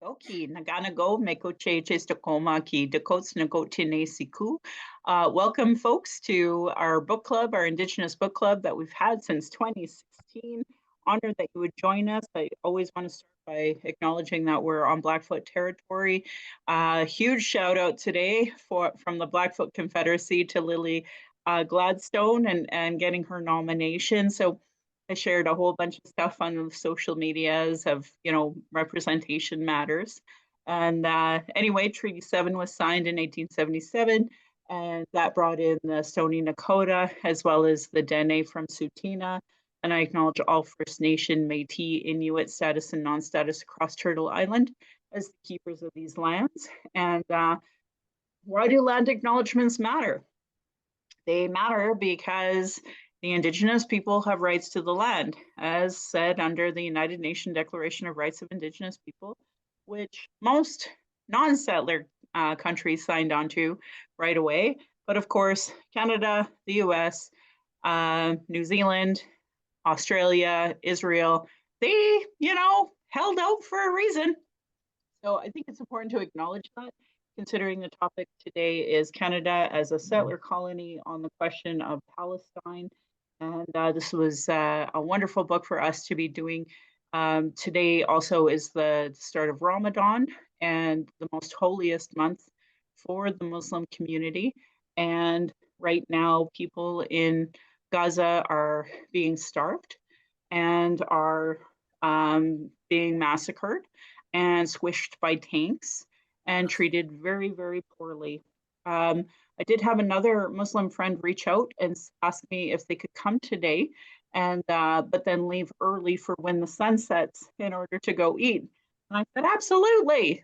Oki, Naganago, Mekoche Chestokoma Ki Dakots Nagotine Siku. Welcome, folks, to our book club, our Indigenous book club that we've had since 2016. Honored that you would join us. I always want to start by acknowledging that we're on Blackfoot territory. Huge shout out today from the Blackfoot Confederacy to Lily Gladstone and getting her nomination. So I shared a whole bunch of stuff on the social medias of, representation matters. And anyway, Treaty 7 was signed in 1877, and that brought in the Stoney Nakoda as well as the Dene from Tsuut'ina. And I acknowledge all First Nation, Métis, Inuit status and non-status across Turtle Island as the keepers of these lands. And why do land acknowledgements matter? They matter because the Indigenous people have rights to the land, as said under the United Nations Declaration of Rights of Indigenous People, which most non-settler countries signed on to right away. But of course, Canada, the US, New Zealand, Australia, Israel, they, held out for a reason. So I think it's important to acknowledge that, considering the topic today is Canada as a settler colony on the question of Palestine. And this was a wonderful book for us to be doing. Today also is the start of Ramadan and the most holiest month for the Muslim community. And right now, people in Gaza are being starved and are being massacred and swished by tanks and treated very, very poorly. I did have another Muslim friend reach out and ask me if they could come today, and but then leave early for when the sun sets in order to go eat. And I said, absolutely.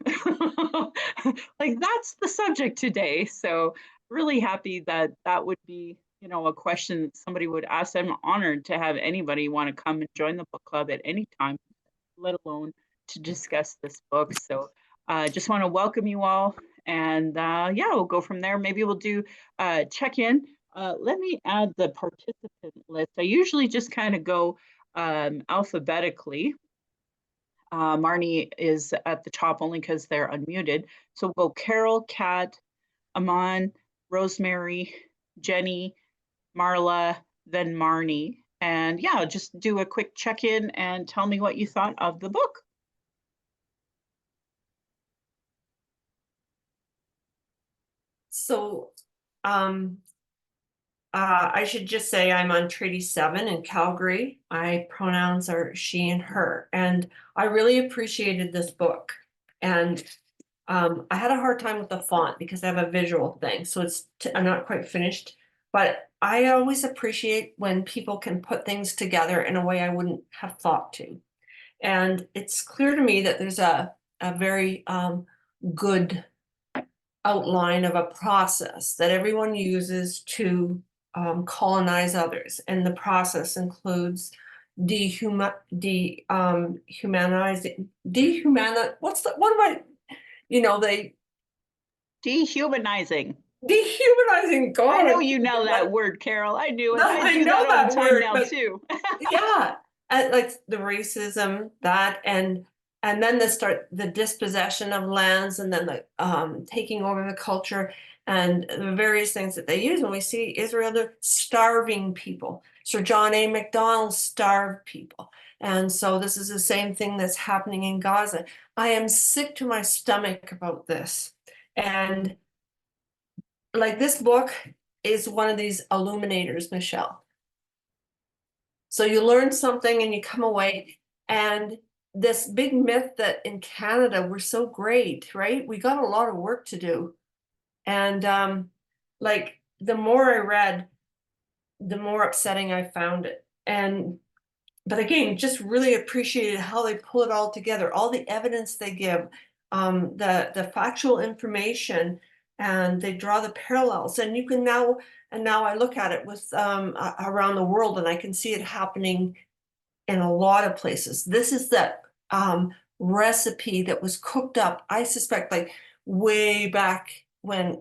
Like that's the subject today. So really happy that that would be, a question that somebody would ask. I'm honored to have anybody want to come and join the book club at any time, let alone to discuss this book. So just want to welcome you all. And yeah, we'll go from there. Maybe we'll do check in. Let me add the participant list. I usually just kind of go alphabetically. Marnie is at the top only because they're unmuted. So we'll go Carol, Kat, Aman, Rosemary, Jenny, Marla, then Marnie. And yeah, just do a quick check-in and tell me what you thought of the book. So I should just say I'm on Treaty 7 in Calgary. My pronouns are she and her. And I really appreciated this book. And I had a hard time with the font because I have a visual thing. So I'm not quite finished. But I always appreciate when people can put things together in a way I wouldn't have thought to. And it's clear to me that there's a very good outline of a process that everyone uses to colonize others. And the process includes dehumanizing, what's the, what am I, they Dehumanizing. dehumanizing, God. I know you know that word, Carol. I knew it. I do know that all the that time word, now but too. yeah, and like the racism, that and then the dispossession of lands, and then the taking over the culture and the various things that they use. When we see Israel, they're starving people. Sir John A. Macdonald starved people. And so this is the same thing that's happening in Gaza. I am sick to my stomach about this. And like this book is one of these illuminators, Michelle. So you learn something and you come away, and this big myth that in Canada we're so great, right? We got a lot of work to do. And like the more I read, the more upsetting I found it. But again, just really appreciated how they pull it all together, all the evidence they give, the factual information, and they draw the parallels. And you can now I look at it with around the world, and I can see it happening in a lot of places. This is that recipe that was cooked up, I suspect, like way back when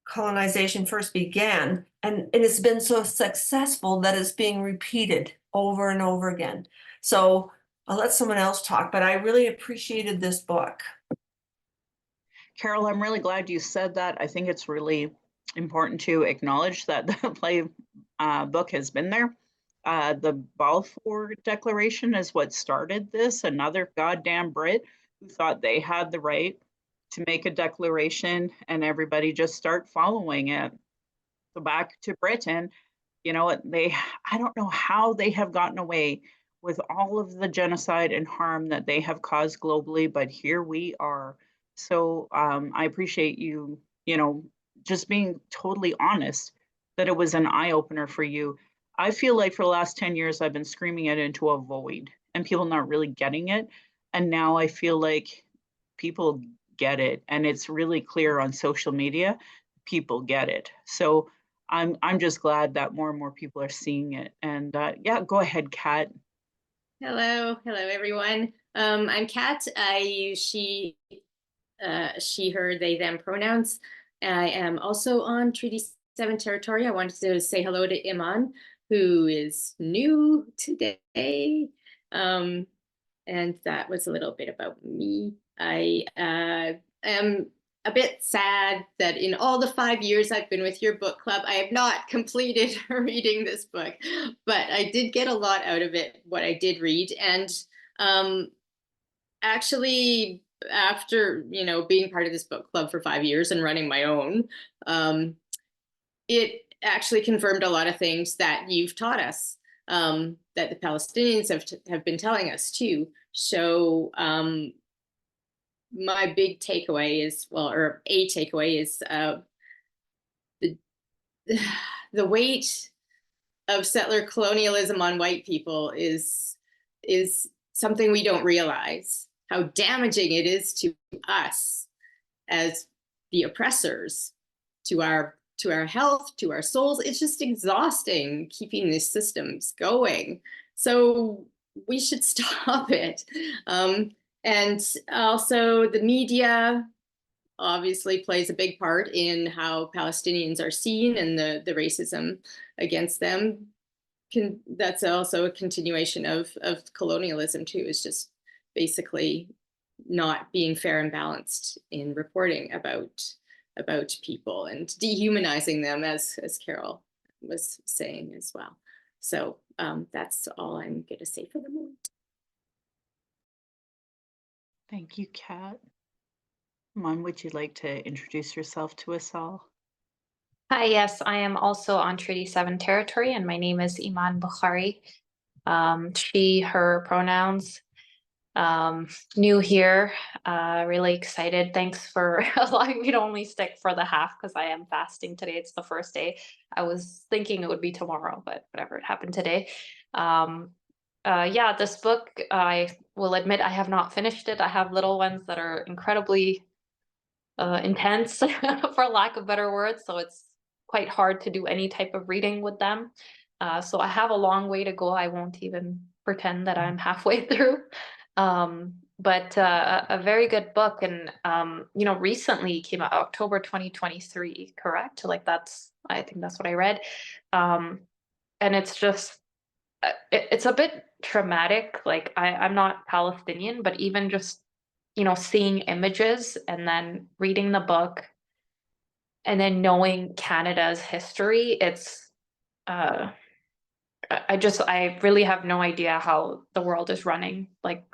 colonization first began, and it's been so successful that it's being repeated over and over again. So I'll let someone else talk, but I really appreciated this book. Carol, I'm really glad you said that. I think it's really important to acknowledge that the play book has been there. The Balfour Declaration is what started this. Another goddamn Brit who thought they had the right to make a declaration, and everybody just start following it. So back to Britain, you know, I don't know how they have gotten away with all of the genocide and harm that they have caused globally, but here we are. So I appreciate you, you know, just being totally honest that it was an eye opener for you. I feel like for the last 10 years, I've been screaming it into a void and people not really getting it. And now I feel like people get it. And it's really clear on social media, people get it. So I'm just glad that more and more people are seeing it. And yeah, go ahead, Kat. Hello, everyone. I'm Kat. I use she, her, they, them pronouns. I am also on Treaty 7 territory. I wanted to say hello to Iman, who is new today. And that was a little bit about me. I am a bit sad that in all the 5 years I've been with your book club, I have not completed reading this book, but I did get a lot out of it, what I did read. And actually, after, being part of this book club for 5 years and running my own, it actually confirmed a lot of things that you've taught us, that the Palestinians have been telling us too. So my big takeaway is, or a takeaway is the the weight of settler colonialism on white people is something we don't realize, how damaging it is to us as the oppressors, to our health, to our souls. It's just exhausting keeping these systems going. So we should stop it. And also the media obviously plays a big part in how Palestinians are seen and the racism against them. That's also a continuation of colonialism too, is just basically not being fair and balanced in reporting about people and dehumanizing them, as Carol was saying as well. So that's all I'm going to say for the moment. Thank you, Kat. Mom, would you like to introduce yourself to us all? Hi, yes, I am also on Treaty 7 territory, and my name is Iman Bukhari. She, her pronouns. New here, really excited. Thanks for allowing me to only stick for the half because I am fasting today. It's the first day. I was thinking it would be tomorrow, but whatever, it happened today. Yeah, this book, I will admit I have not finished it. I have little ones that are incredibly intense, for lack of better words, so it's quite hard to do any type of reading with them. So I have a long way to go. I won't even pretend that I'm halfway through. But a very good book, and recently came out October 2023, correct? Like I think that's what I read. And it's just it's a bit traumatic. Like I'm not Palestinian, but even just seeing images and then reading the book and then knowing Canada's history, it's I really have no idea how the world is running, like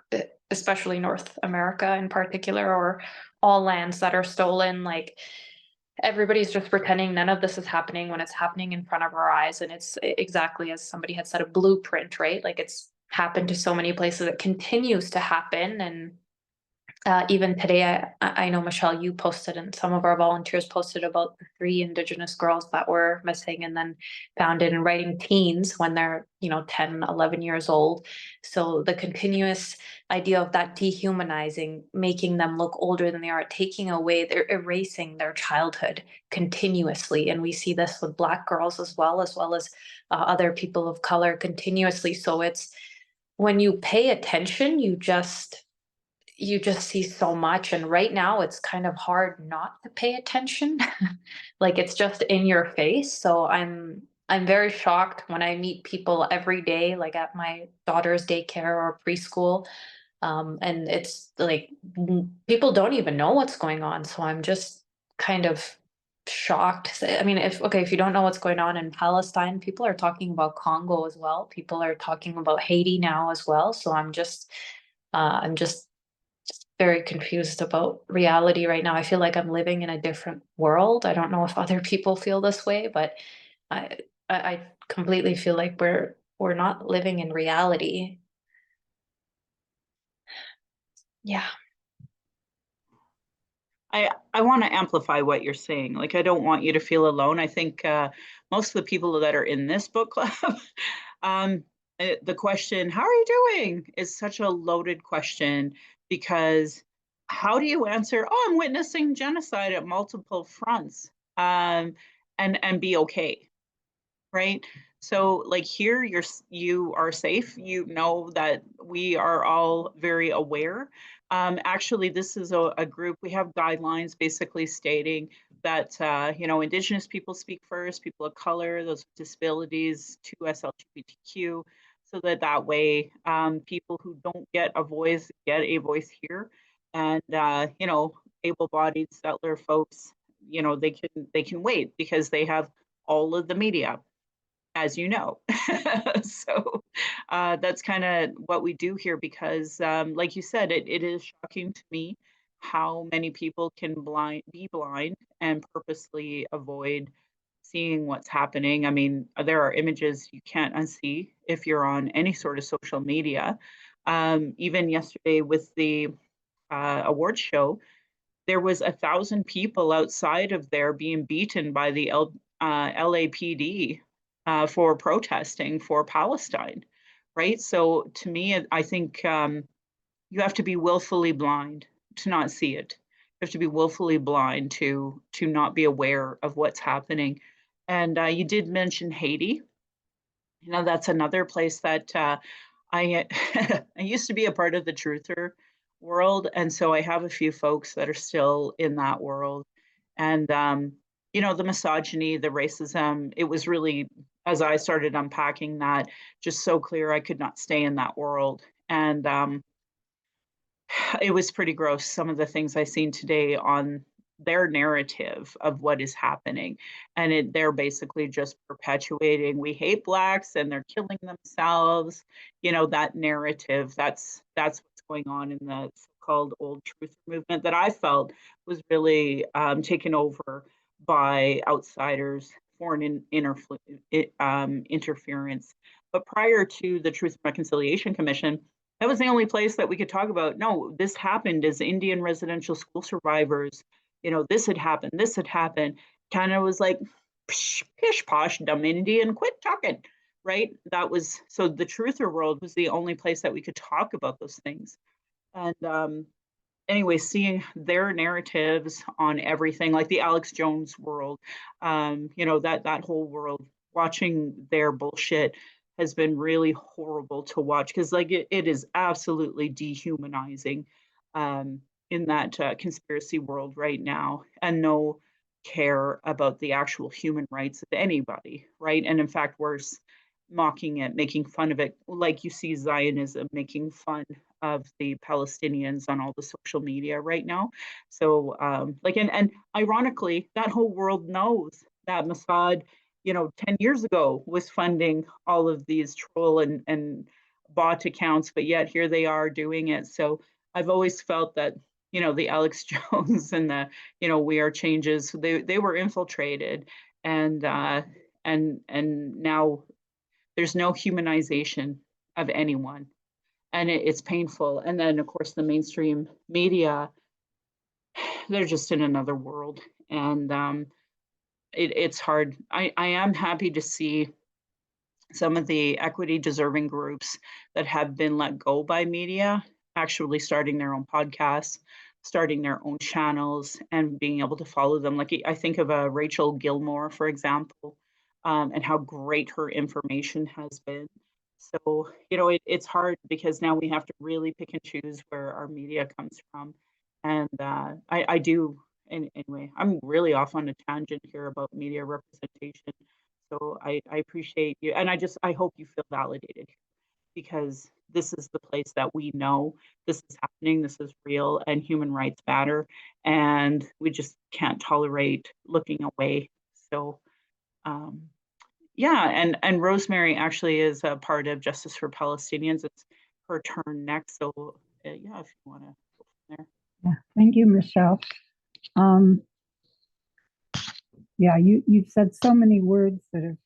especially North America in particular, or all lands that are stolen. Like everybody's just pretending none of this is happening when it's happening in front of our eyes. And it's exactly as somebody had said, a blueprint, right? Like it's happened to so many places. It continues to happen. And even today, I know, Michelle, you posted and some of our volunteers posted about the 3 Indigenous girls that were missing and then found in writing teens when they're, 10, 11 years old. So the continuous idea of that dehumanizing, making them look older than they are, taking away, they're erasing their childhood continuously. And we see this with Black girls as well as other people of color continuously. So it's when you pay attention, you just see so much. And right now it's kind of hard not to pay attention. Like it's just in your face. So I'm I'm very shocked when I meet people every day, like at my daughter's daycare or preschool. And it's like people don't even know what's going on. So I'm just kind of shocked. I mean, if you don't know what's going on in Palestine, people are talking about Congo as well. People are talking about Haiti now as well. So I'm just very confused about reality right now. I feel like I'm living in a different world. I don't know if other people feel this way, but I I completely feel like we're not living in reality. Yeah. I want to amplify what you're saying. Like, I don't want you to feel alone. I think most of the people that are in this book club, um, the question, how are you doing, is such a loaded question because how do you answer, oh, I'm witnessing genocide at multiple fronts, and be okay? Right? So like here you are safe. You know that we are all very aware. Actually, this is a group. We have guidelines basically stating that Indigenous people speak first, people of color, those with disabilities, 2S LGBTQ, so that way people who don't get a voice get a voice here, and able-bodied settler folks, they can wait because they have all of the media, as you know. So that's kind of what we do here because, like you said, it is shocking to me how many people can be blind and purposely avoid seeing what's happening. I mean, there are images you can't unsee if you're on any sort of social media. Even yesterday with the awards show, there was 1,000 people outside of there being beaten by the LAPD for protesting for Palestine, right? So to me, I think you have to be willfully blind to not see it. You have to be willfully blind to not be aware of what's happening. And you did mention Haiti. That's another place that I I used to be a part of the truther world, and so I have a few folks that are still in that world. And the misogyny, the racism, it was really, as I started unpacking that, just so clear I could not stay in that world. And it was pretty gross, some of the things I seen today on their narrative of what is happening. And they're basically just perpetuating, we hate blacks and they're killing themselves. That narrative, that's what's going on in the so-called old truth movement that I felt was really taken over by outsiders, foreign interference. But prior to the Truth and Reconciliation Commission, that was the only place that we could talk about. No, this happened as Indian residential school survivors. This had happened. This had happened. Canada was like, pish posh, dumb Indian, quit talking. Right? That was so the truther world was the only place that we could talk about those things. And anyway, seeing their narratives on everything, like the Alex Jones world, that whole world, watching their bullshit has been really horrible to watch because like it is absolutely dehumanizing in that conspiracy world right now, and no care about the actual human rights of anybody, right? And in fact, worse, mocking it, making fun of it, like you see Zionism making fun of the Palestinians on all the social media right now. So and ironically, that whole world knows that Mossad, 10 years ago was funding all of these troll and bot accounts, but yet here they are doing it. So I've always felt that, the Alex Jones and the, We Are Changes, they were infiltrated, and now there's no humanization of anyone, and it's painful. And then of course the mainstream media, they're just in another world, and it's hard. I am happy to see some of the equity deserving groups that have been let go by media actually starting their own podcasts, starting their own channels, and being able to follow them. Like I think of Rachel Gilmore, for example, and how great her information has been. So, it's hard because now we have to really pick and choose where our media comes from. And I do, anyway, I'm really off on a tangent here about media representation. So I appreciate you. And I hope you feel validated, because this is the place that we know this is happening, this is real, and human rights matter. And we just can't tolerate looking away. So, yeah, and Rosemary actually is a part of Justice for Palestinians. It's her turn next. So, yeah, if you want to go from there. Yeah, thank you, Michelle. Yeah, you've said so many words that have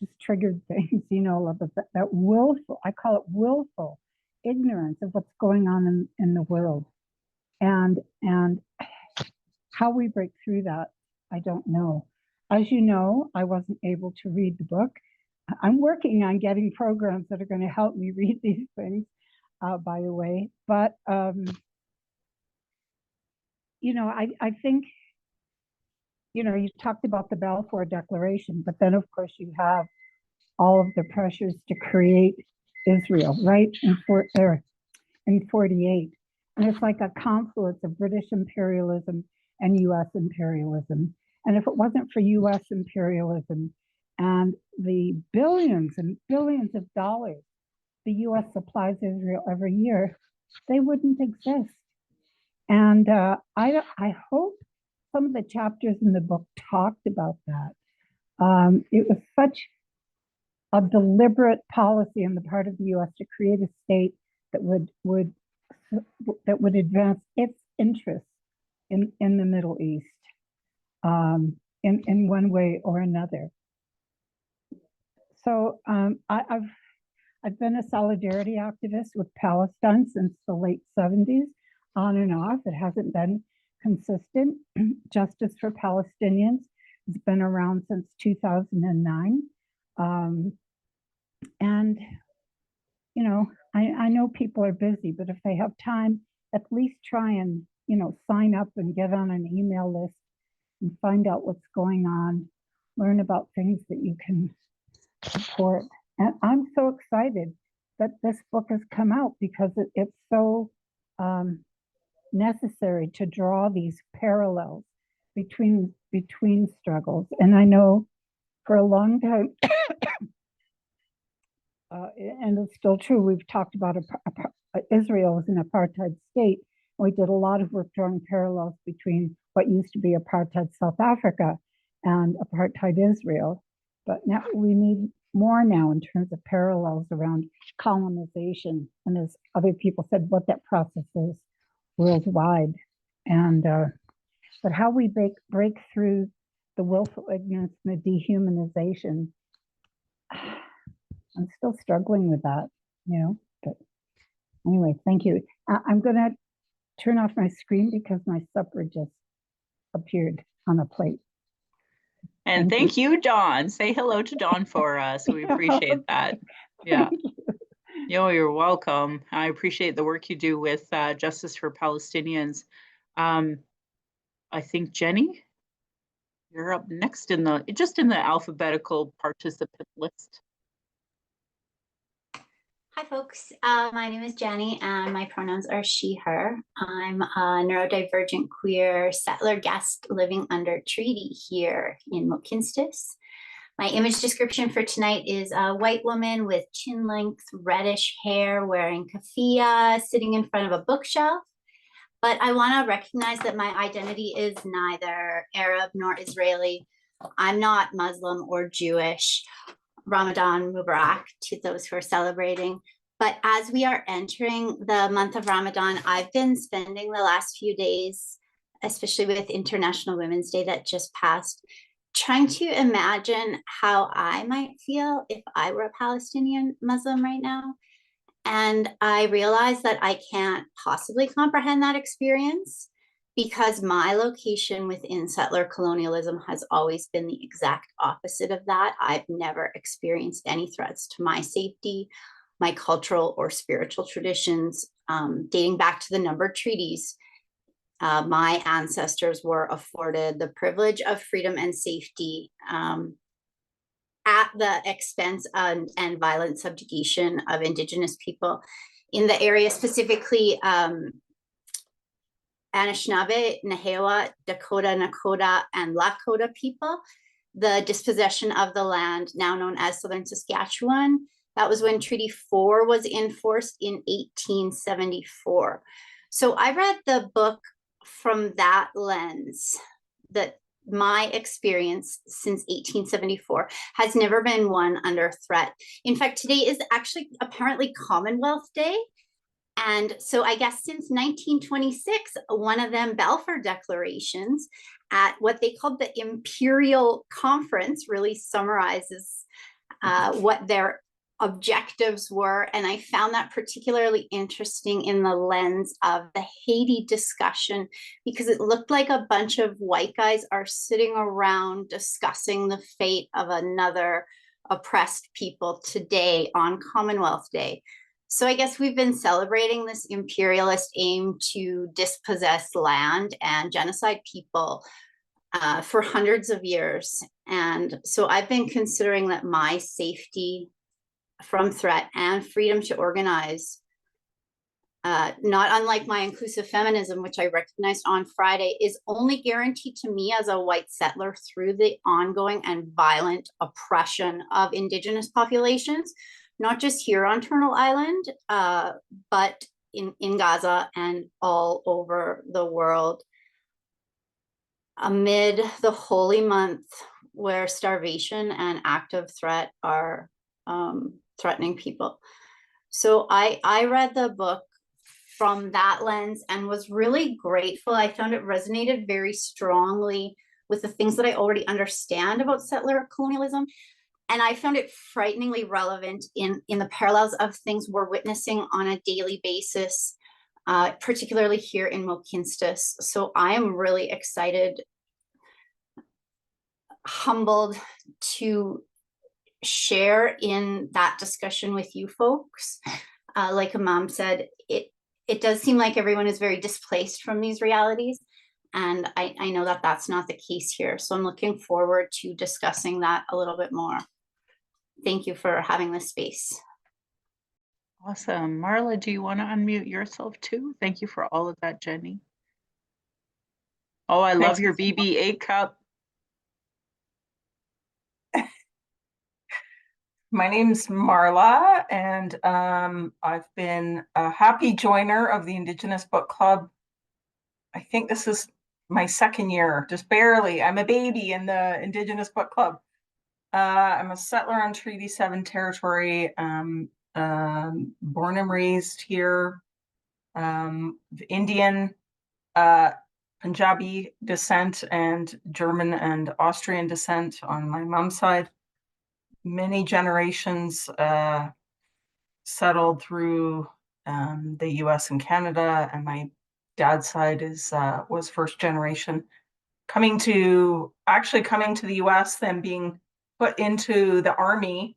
just triggered things, of that willful, I call it willful ignorance of what's going on in the world. And how we break through that, I don't know. As you know, I wasn't able to read the book. I'm working on getting programs that are going to help me read these things, by the way. But, I think, you talked about the Balfour Declaration, but then, of course, you have all of the pressures to create Israel, right, in 48. And it's like a confluence of British imperialism and US imperialism. And if it wasn't for US imperialism and the billions and billions of dollars the US supplies Israel every year, they wouldn't exist. And I hope some of the chapters in the book talked about that. It was such a deliberate policy on the part of the US to create a state that would advance its interests in the Middle East, in one way or another. So I've been a solidarity activist with Palestine since the late 70s, on and off. It hasn't been consistent. Justice for Palestinians has been around since 2009. And, I know people are busy, but if they have time, at least try and, sign up and get on an email list and find out what's going on, learn about things that you can support. And I'm so excited that this book has come out, because it's so necessary to draw these parallels between struggles. And I know for a long time, and it's still true, we've talked about Israel as an apartheid state. We did a lot of work drawing parallels between what used to be apartheid South Africa and apartheid Israel. But now we need more now in terms of parallels around colonization, and as other people said, what that process is worldwide. And but how we break through the willful ignorance and the dehumanization, I'm still struggling with that, but anyway, thank you. I'm going to turn off my screen because my supper just appeared on a plate. And thank you, Dawn. Say hello to Dawn for us. We appreciate that. Yeah. You're welcome. I appreciate the work you do with Justice for Palestinians. I think Jenny, you're up next in the alphabetical participant list. Hi, folks. My name is Jenny, and my pronouns are she, her. I'm a neurodivergent queer settler guest living under treaty here in Mohkinstsis. My image description for tonight is a white woman with chin-length reddish hair wearing keffiyeh, sitting in front of a bookshelf. But I want to recognize that my identity is neither Arab nor Israeli. I'm not Muslim or Jewish. Ramadan Mubarak to those who are celebrating. But as we are entering the month of Ramadan, I've been spending the last few days, especially with International Women's Day that just passed, trying to imagine how I might feel if I were a Palestinian Muslim right now. And I realized that I can't possibly comprehend that experience, because my location within settler colonialism has always been the exact opposite of that. I've never experienced any threats to my safety, my cultural or spiritual traditions, dating back to the numbered treaties. My ancestors were afforded the privilege of freedom and safety at the expense and violent subjugation of Indigenous people in the area, specifically Anishinaabe, Nahewa, Dakota, Nakota, and Lakota people. the dispossession of the land now known as Southern Saskatchewan. That was when Treaty 4 was enforced in 1874. So I read the book from that lens, that my experience since 1874 has never been one under threat. In fact, today is actually apparently Commonwealth Day. And so I guess since 1926, one of them Balfour Declarations at what they called the Imperial Conference really summarizes what their objectives were. And I found that particularly interesting in the lens of the Haiti discussion, because it looked like a bunch of white guys are sitting around discussing the fate of another oppressed people today on Commonwealth Day. So I guess we've been celebrating this imperialist aim to dispossess land and genocide people for hundreds of years. And so I've been considering that my safety from threat and freedom to organize, not unlike my inclusive feminism, which I recognized on Friday, is only guaranteed to me as a white settler through the ongoing and violent oppression of Indigenous populations, not just here on Turtle Island, but in Gaza and all over the world. Amid the holy month where starvation and active threat are threatening people. So I read the book from that lens and was really grateful. I found it resonated very strongly with the things that I already understand about settler colonialism. And I found it frighteningly relevant in the parallels of things we're witnessing on a daily basis, particularly here in Mohkinstsis. So I am really excited, humbled to share in that discussion with you folks. Like Imam said, it does seem like everyone is very displaced from these realities. And I know that that's not the case here. So I'm looking forward to discussing that a little bit more. Thank you for having this space. Awesome. Marla, do you want to unmute yourself too? Thank you for all of that, Jenny. Oh, I love your BB-8 cup. My name's Marla, and I've been a happy joiner of the Indigenous Book Club. I think this is my second year, just barely. I'm a baby in the Indigenous Book Club. I'm a settler on Treaty 7 territory, born and raised here, Indian, Punjabi descent, and German and Austrian descent on my mom's side. Many generations settled through the US and Canada, and my dad's side was first generation coming to the US, then being put into the army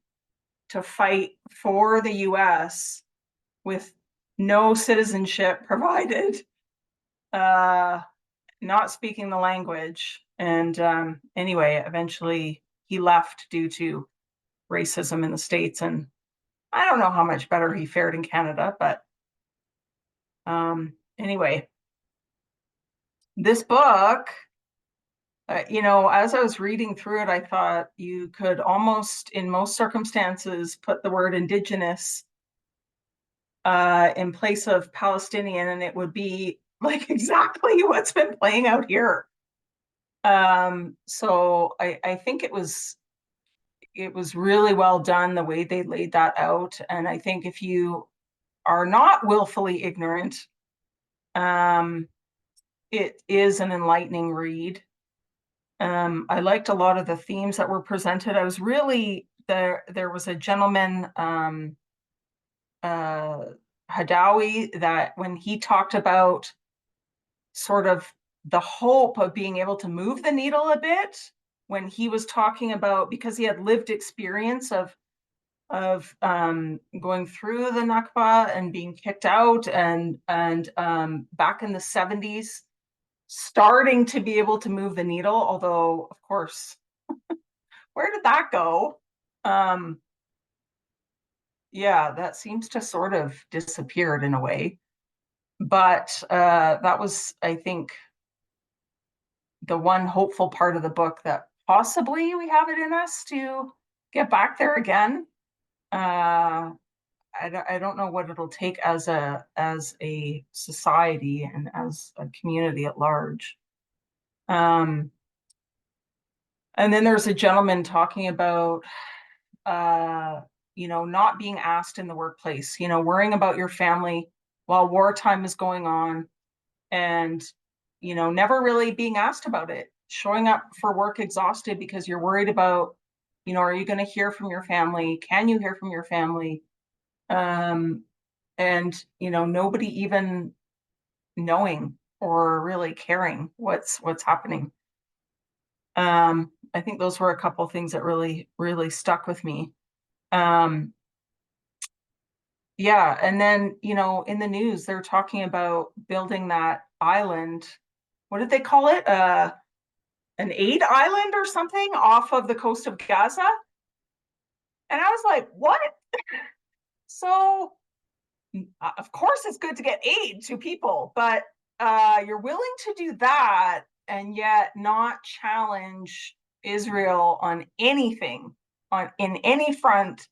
to fight for the US with no citizenship provided, not speaking the language. And anyway, eventually he left due to racism in the States, and I don't know how much better he fared in Canada, but anyway, this book, as I was reading through it, I thought you could almost, in most circumstances, put the word Indigenous in place of Palestinian, and it would be like exactly what's been playing out here. So I think it was really well done the way they laid that out. And I think if you are not willfully ignorant, it is an enlightening read. I liked a lot of the themes that were presented. I was really, there was a gentleman, Hadawi, that when he talked about sort of the hope of being able to move the needle a bit, when he was talking about, because he had lived experience of going through the Nakba and being kicked out, and back in the 70s, starting to be able to move the needle, although of course, where did that go? Yeah, that seems to sort of disappeared in a way. But that was, I think, the one hopeful part of the book that possibly we have it in us to get back there again. I don't know what it'll take as a society and as a community at large. And then there's a gentleman talking about not being asked in the workplace, worrying about your family while wartime is going on, and never really being asked about it, showing up for work exhausted because you're worried about, are you going to hear from your family? Can you hear from your family? And nobody even knowing or really caring what's happening. I think those were a couple of things that really stuck with me. Yeah, and then in the news they're talking about building that island. What did they call it? An aid island or something off of the coast of Gaza. And I was like, what? So of course it's good to get aid to people, but you're willing to do that and yet not challenge Israel on anything, in any front,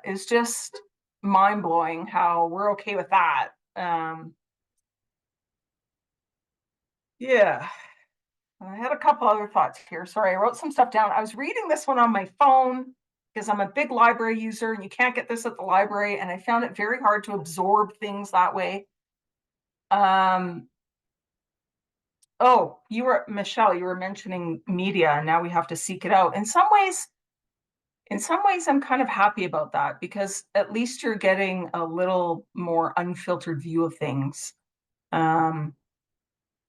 is just mind-blowing how we're okay with that. Yeah. I had a couple other thoughts here. Sorry, I wrote some stuff down. I was reading this one on my phone because I'm a big library user and you can't get this at the library, and I found it very hard to absorb things that way. Oh, Michelle, you were mentioning media, and now we have to seek it out. In some ways, I'm kind of happy about that, because at least you're getting a little more unfiltered view of things,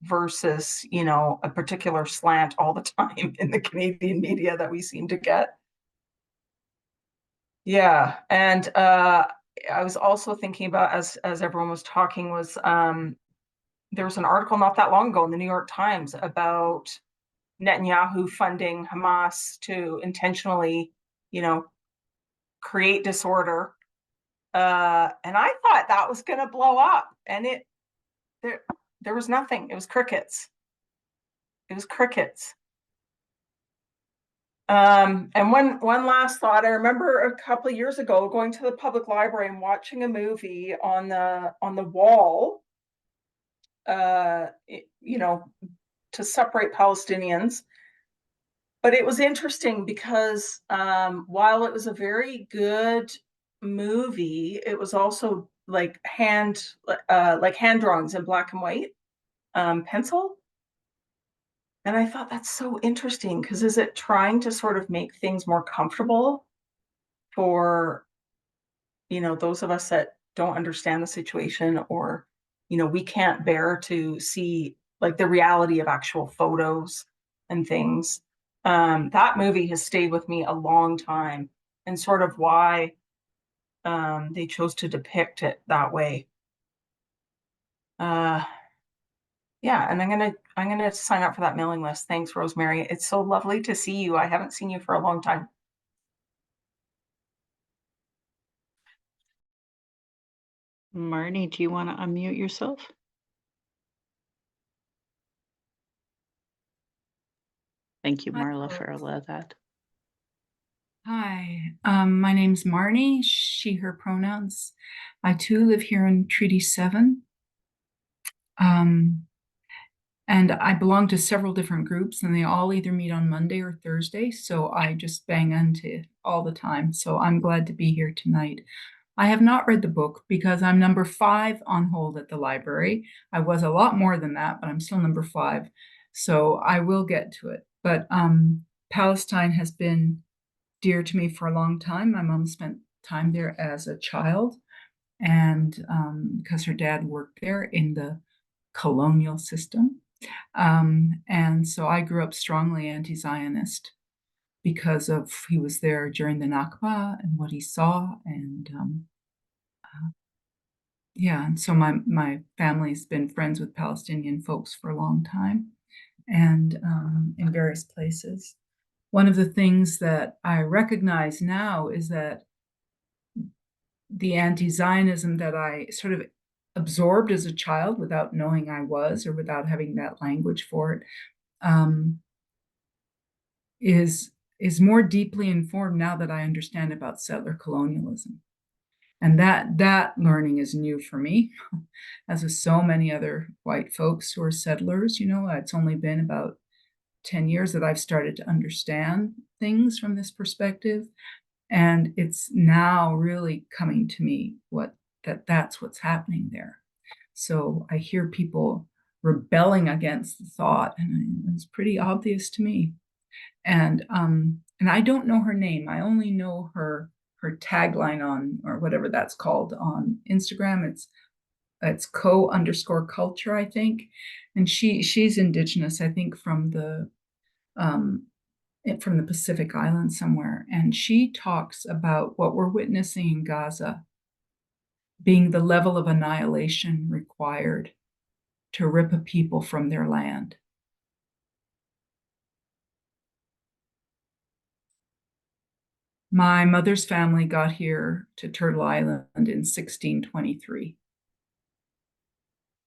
versus, a particular slant all the time in the Canadian media that we seem to get. Yeah, and I was also thinking about, as everyone was talking, was there was an article not that long ago in the New York Times about Netanyahu funding Hamas to intentionally, create disorder. And I thought that was going to blow up, and there was nothing. It was crickets. It was crickets. And one last thought. I remember a couple of years ago going to the public library and watching a movie on the wall, to separate Palestinians. But it was interesting because while it was a very good movie, it was also like hand drawings in black and white, pencil. And I thought that's so interesting, because is it trying to sort of make things more comfortable for, those of us that don't understand the situation, or, we can't bear to see like the reality of actual photos and things. That movie has stayed with me a long time, and sort of why they chose to depict it that way. Yeah, and I'm gonna sign up for that mailing list. Thanks, Rosemary. It's so lovely to see you. I haven't seen you for a long time. Marnie, do you want to unmute yourself? Thank you, Hi, Marla, for folks. all of that. Hi, my name's Marnie, she, her pronouns. I too live here in Treaty 7. And I belong to several different groups, and they all either meet on Monday or Thursday, so I just bang into all the time. So I'm glad to be here tonight. I have not read the book because I'm number 5 on hold at the library. I was a lot more than that, but I'm still number 5. So I will get to it. But Palestine has been dear to me for a long time. My mom spent time there as a child, and because her dad worked there in the colonial system. And so I grew up strongly anti-Zionist because of he was there during the Nakba and what he saw. And yeah, and so my family's been friends with Palestinian folks for a long time, and in various places. One of the things that I recognize now is that the anti-Zionism that I sort of absorbed as a child without knowing I was, or without having that language for it, is more deeply informed now that I understand about settler colonialism. And that learning is new for me, as with so many other white folks who are settlers. It's only been about 10 years that I've started to understand things from this perspective. And it's now really coming to me that's what's happening there. So I hear people rebelling against the thought, and it's pretty obvious to me. And I don't know her name. I only know her tagline on, or whatever that's called, on Instagram. It's co_culture, I think. And she's Indigenous, I think, from the Pacific Islands somewhere. And she talks about what we're witnessing in Gaza being the level of annihilation required to rip a people from their land. My mother's family got here to Turtle Island in 1623.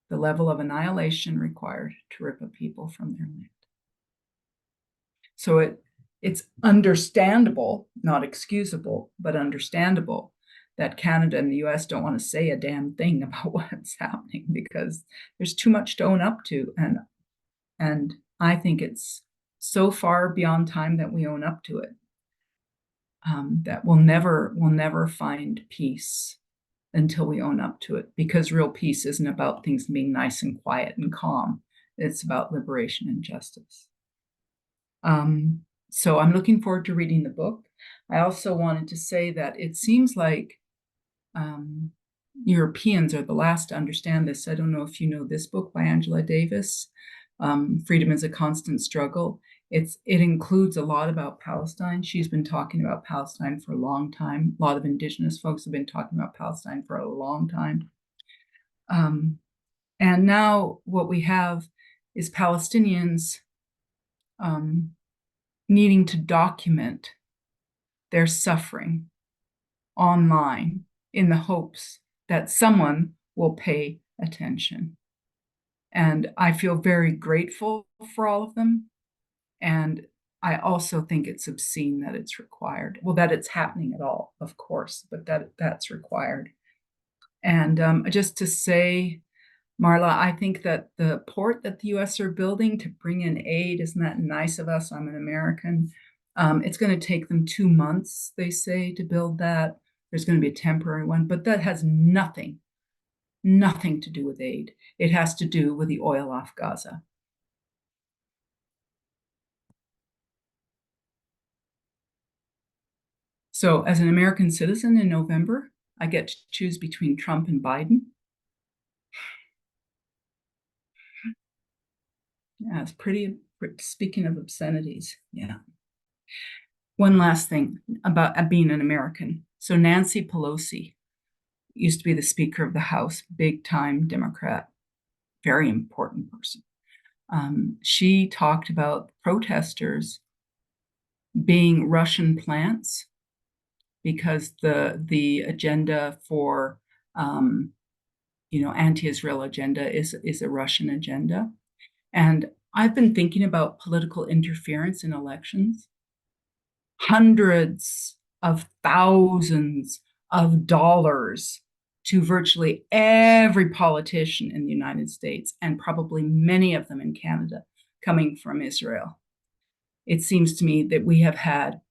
The level of annihilation required to rip a people from their land. So it's understandable, not excusable, but understandable, that Canada and the US don't want to say a damn thing about what's happening, because there's too much to own up to. And I think it's so far beyond time that we own up to it. That we'll never find peace until we own up to it, because real peace isn't about things being nice and quiet and calm. It's about liberation and justice. So I'm looking forward to reading the book. I also wanted to say that it seems like Europeans are the last to understand this. I don't know if you know this book by Angela Davis, Freedom is a Constant Struggle. It includes a lot about Palestine. She's been talking about Palestine for a long time. A lot of Indigenous folks have been talking about Palestine for a long time. And now what we have is Palestinians needing to document their suffering online in the hopes that someone will pay attention. And I feel very grateful for all of them. And I also think it's obscene that it's required. Well, that it's happening at all, of course, but that's required. And just to say, Marla, I think that the port that the US are building to bring in aid, isn't that nice of us? I'm an American. It's going to take them 2 months, they say, to build that. There's going to be a temporary one, but that has nothing to do with aid. It has to do with the oil off Gaza. So as an American citizen in November, I get to choose between Trump and Biden. Yeah, it's pretty, speaking of obscenities, yeah. One last thing about being an American. So Nancy Pelosi used to be the Speaker of the House, big time Democrat, very important person. She talked about protesters being Russian plants, because the agenda for anti-Israel agenda is a Russian agenda. And I've been thinking about political interference in elections. Hundreds of thousands of dollars to virtually every politician in the United States, and probably many of them in Canada, coming from Israel. It seems to me that we have had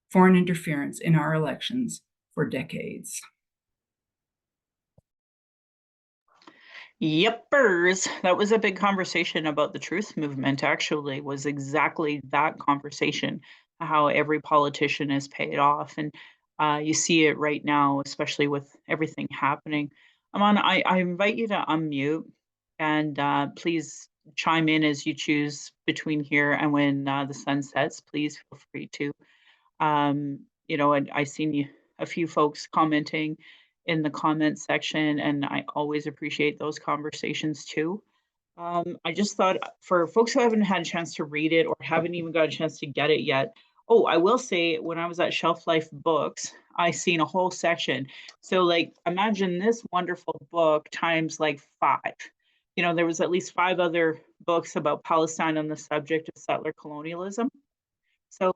foreign interference in our elections for decades. Yepers. That was a big conversation about the truth movement, actually, was exactly that conversation, how every politician is paid off. And you see it right now, especially with everything happening. Aman, I invite you to unmute, and please chime in as you choose between here and when the sun sets. Please feel free to. And I seen a few folks commenting in the comments section, and I always appreciate those conversations too. I just thought, for folks who haven't had a chance to read it or haven't even got a chance to get it yet. Oh, I will say, when I was at Shelf Life Books, I seen a whole section. So like, imagine this wonderful book times like 5. There was at least 5 other books about Palestine on the subject of settler colonialism. So,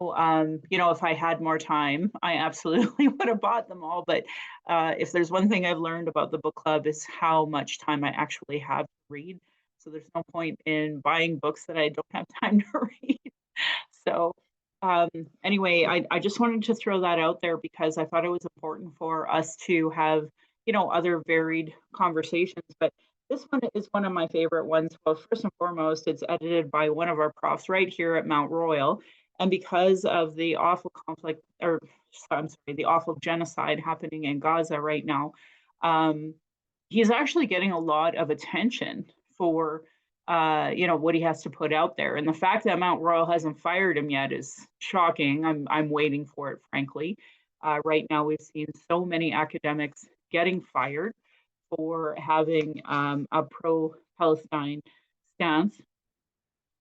you know, if I had more time, I absolutely would have bought them all. But if there's one thing I've learned about the book club is how much time I actually have to read. So there's no point in buying books that I don't have time to read. So anyway, I just wanted to throw that out there because I thought it was important for us to have, you know, other varied conversations. But this one is one of my favorite ones. Well, first and foremost, it's edited by one of our profs right here at Mount Royal. And because of the awful conflict, or I'm sorry, the awful genocide happening in Gaza right now, he's actually getting a lot of attention for you know, what he has to put out there. And the fact that Mount Royal hasn't fired him yet is shocking. I'm waiting for it, frankly. Right now, we've seen so many academics getting fired for having a pro-Palestine stance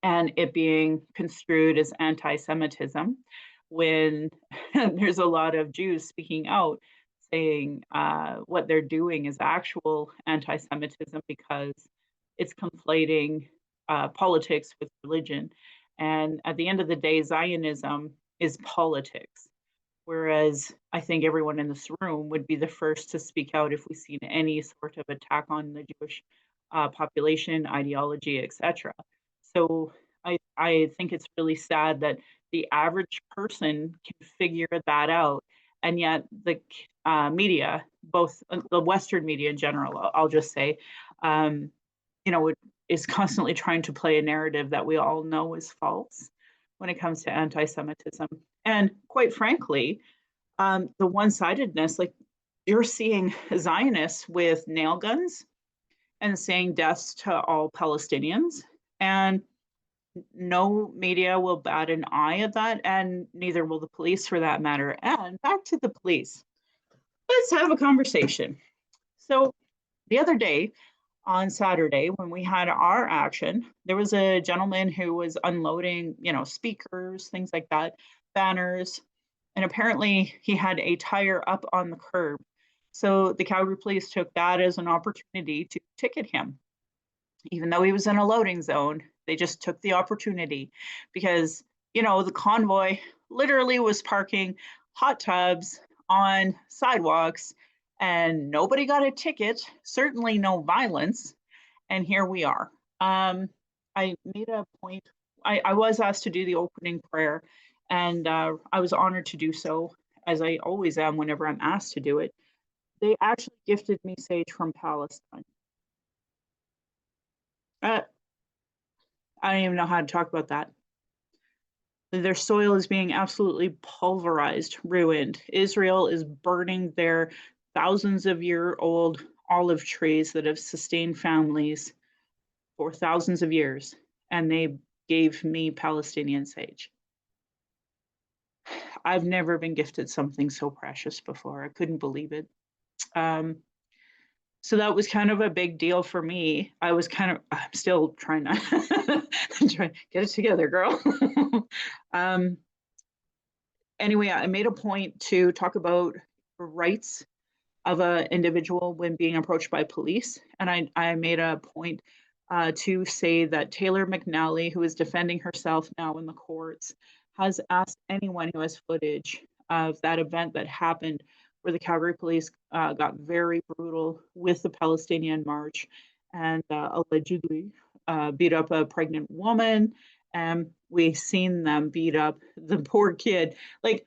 and it being construed as anti-Semitism when there's a lot of Jews speaking out saying what they're doing is actual anti-Semitism because it's conflating politics with religion. And at the end of the day, Zionism is politics. Whereas I think everyone in this room would be the first to speak out if we seen any sort of attack on the Jewish population, ideology, etc. So I think it's really sad that the average person can figure that out, and yet the media, both the Western media in general, I'll just say, you know, is constantly trying to play a narrative that we all know is false when it comes to anti-Semitism. And quite frankly, the one-sidedness, like you're seeing Zionists with nail guns and saying deaths to all Palestinians, and no media will bat an eye at that, and neither will the police for that matter. And back to the police. Let's have a conversation. So the other day, on Saturday, when we had our action, there was a gentleman who was unloading, you know, speakers, things like that, banners, and apparently he had a tire up on the curb. So the Calgary police took that as an opportunity to ticket him. Even though he was in a loading zone, they just took the opportunity because, you know, the convoy literally was parking hot tubs on sidewalks and nobody got a ticket, certainly no violence. And here we are. I made a point, I was asked to do the opening prayer, and I was honored to do so, as I always am whenever I'm asked to do it. They actually gifted me sage from Palestine. I don't even know how to talk about that. Their soil is being absolutely pulverized, ruined. Israel is burning their thousands of year old olive trees that have sustained families for thousands of years, and they gave me Palestinian sage. I've never been gifted something so precious before. I couldn't believe it. So that was kind of a big deal for me. I'm still trying to try get it together, girl. Anyway, I made a point to talk about rights of an individual when being approached by police. And I made a point to say that Taylor McNally, who is defending herself now in the courts, has asked anyone who has footage of that event that happened where the Calgary police got very brutal with the Palestinian march and allegedly beat up a pregnant woman. And we've seen them beat up the poor kid. Like,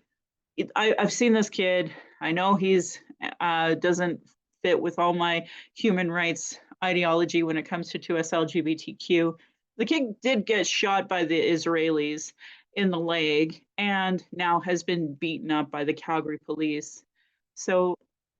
I've seen this kid. I know he's doesn't fit with all my human rights ideology when it comes to us LGBTQ. The kid did get shot by the Israelis in the leg and now has been beaten up by the Calgary police. So,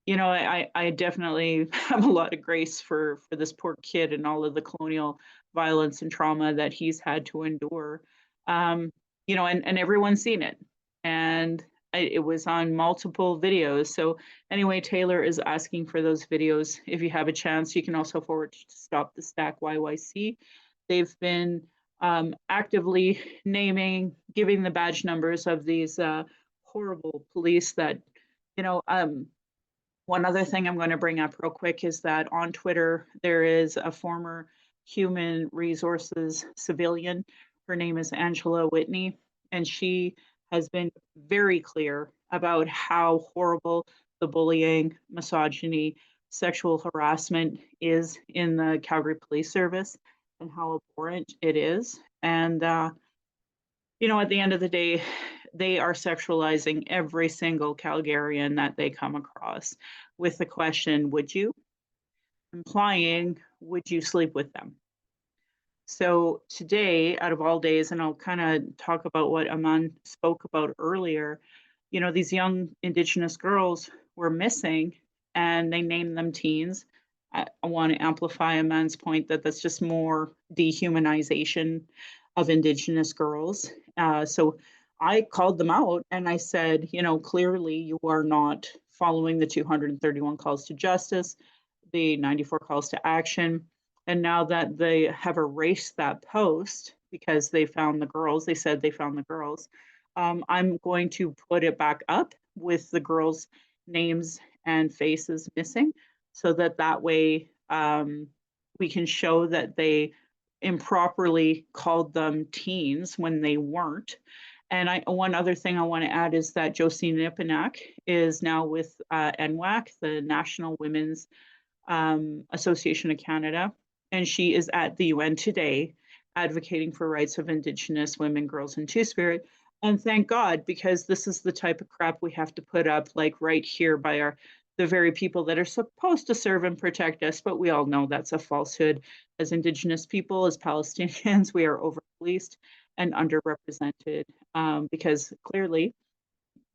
you know, I definitely have a lot of grace for this poor kid and all of the colonial violence and trauma that he's had to endure. You know, and everyone's seen it. And it was on multiple videos. So anyway, Taylor is asking for those videos. If you have a chance, you can also forward to Stop the Stack YYC. They've been actively naming, giving the badge numbers of these horrible police that, you know, one other thing I'm going to bring up real quick is that on Twitter, there is a former human resources civilian. Her name is Angela Whitney, and she has been very clear about how horrible the bullying, misogyny, sexual harassment is in the Calgary Police Service and how abhorrent it is. And, you know, at the end of the day, they are sexualizing every single Calgarian that they come across with the question, would you? Implying, would you sleep with them? So today, out of all days, and I'll kind of talk about what Aman spoke about earlier, you know, these young Indigenous girls were missing and they named them teens. I want to amplify Aman's point that that's just more dehumanization of Indigenous girls. So I called them out and I said, you know, clearly you are not following the 231 calls to justice, the 94 calls to action. And now that they have erased that post because they found the girls, they said they found the girls, I'm going to put it back up with the girls' names and faces missing so that that way we can show that they improperly called them teens when they weren't. And one other thing I want to add is that Josie Nipinak is now with NWAC, the National Women's Association of Canada, and she is at the UN today advocating for rights of Indigenous women, girls, and Two-Spirit. And thank God, because this is the type of crap we have to put up, like right here by the very people that are supposed to serve and protect us. But we all know that's a falsehood. As Indigenous people, as Palestinians, we are over-policed and underrepresented because clearly,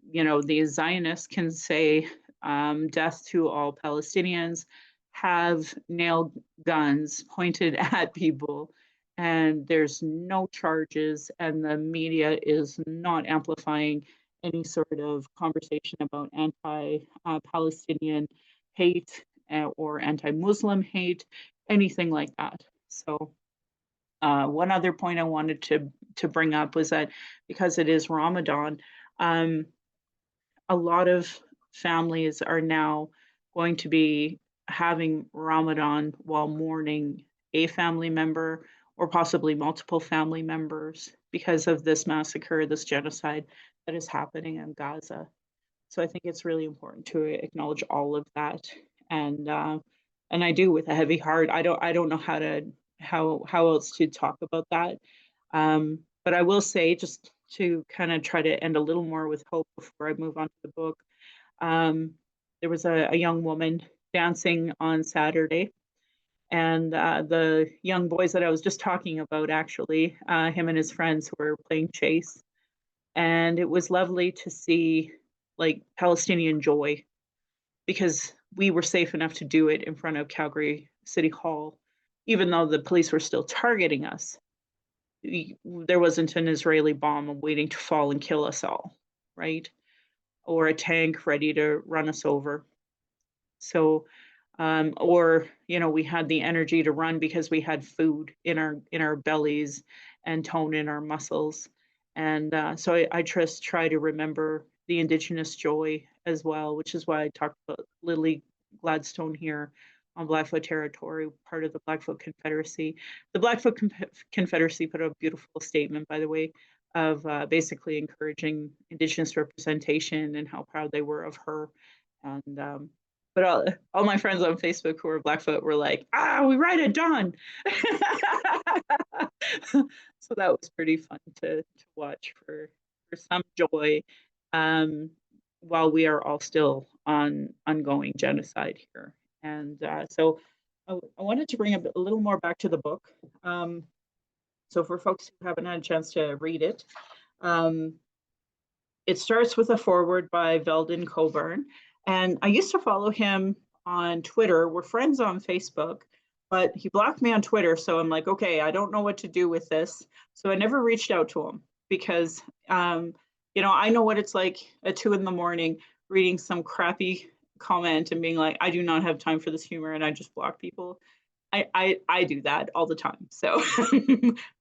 you know, the Zionists can say death to all Palestinians, have nail guns pointed at people, and there's no charges, and the media is not amplifying any sort of conversation about anti-Palestinian hate or anti-Muslim hate, anything like that. So one other point I wanted to bring up was that because it is Ramadan, a lot of families are now going to be having Ramadan while mourning a family member or possibly multiple family members because of this massacre, this genocide that is happening in Gaza. So I think it's really important to acknowledge all of that, and I do with a heavy heart. I don't know how else to talk about that, but I will say, just to kind of try to end a little more with hope before I move on to the book. There was a young woman dancing on Saturday, and the young boys that I was just talking about, actually, him and his friends were playing chase, and it was lovely to see like Palestinian joy because we were safe enough to do it in front of Calgary City Hall, even though the police were still targeting us. There wasn't an Israeli bomb waiting to fall and kill us all, right? Or a tank ready to run us over. So, or you know, we had the energy to run because we had food in our bellies and tone in our muscles, and so I just try to remember the Indigenous joy as well, which is why I talked about Lily Gladstone here on Blackfoot territory, part of the Blackfoot Confederacy. The Blackfoot Confederacy put out a beautiful statement, by the way, of basically encouraging Indigenous representation and how proud they were of her. And but all my friends on Facebook who are Blackfoot were like, we ride at dawn. So that was pretty fun to watch for some joy while we are all still on ongoing genocide here. And so I wanted to bring a little more back to the book. So for folks who haven't had a chance to read it, it starts with a foreword by Veldon Coburn. And I used to follow him on Twitter. We're friends on Facebook, but he blocked me on Twitter. So I'm like, okay, I don't know what to do with this. So I never reached out to him because, you know, I know what it's like at 2 a.m. reading some crappy comment and being like, I do not have time for this humor, and I just block people. I do that all the time. So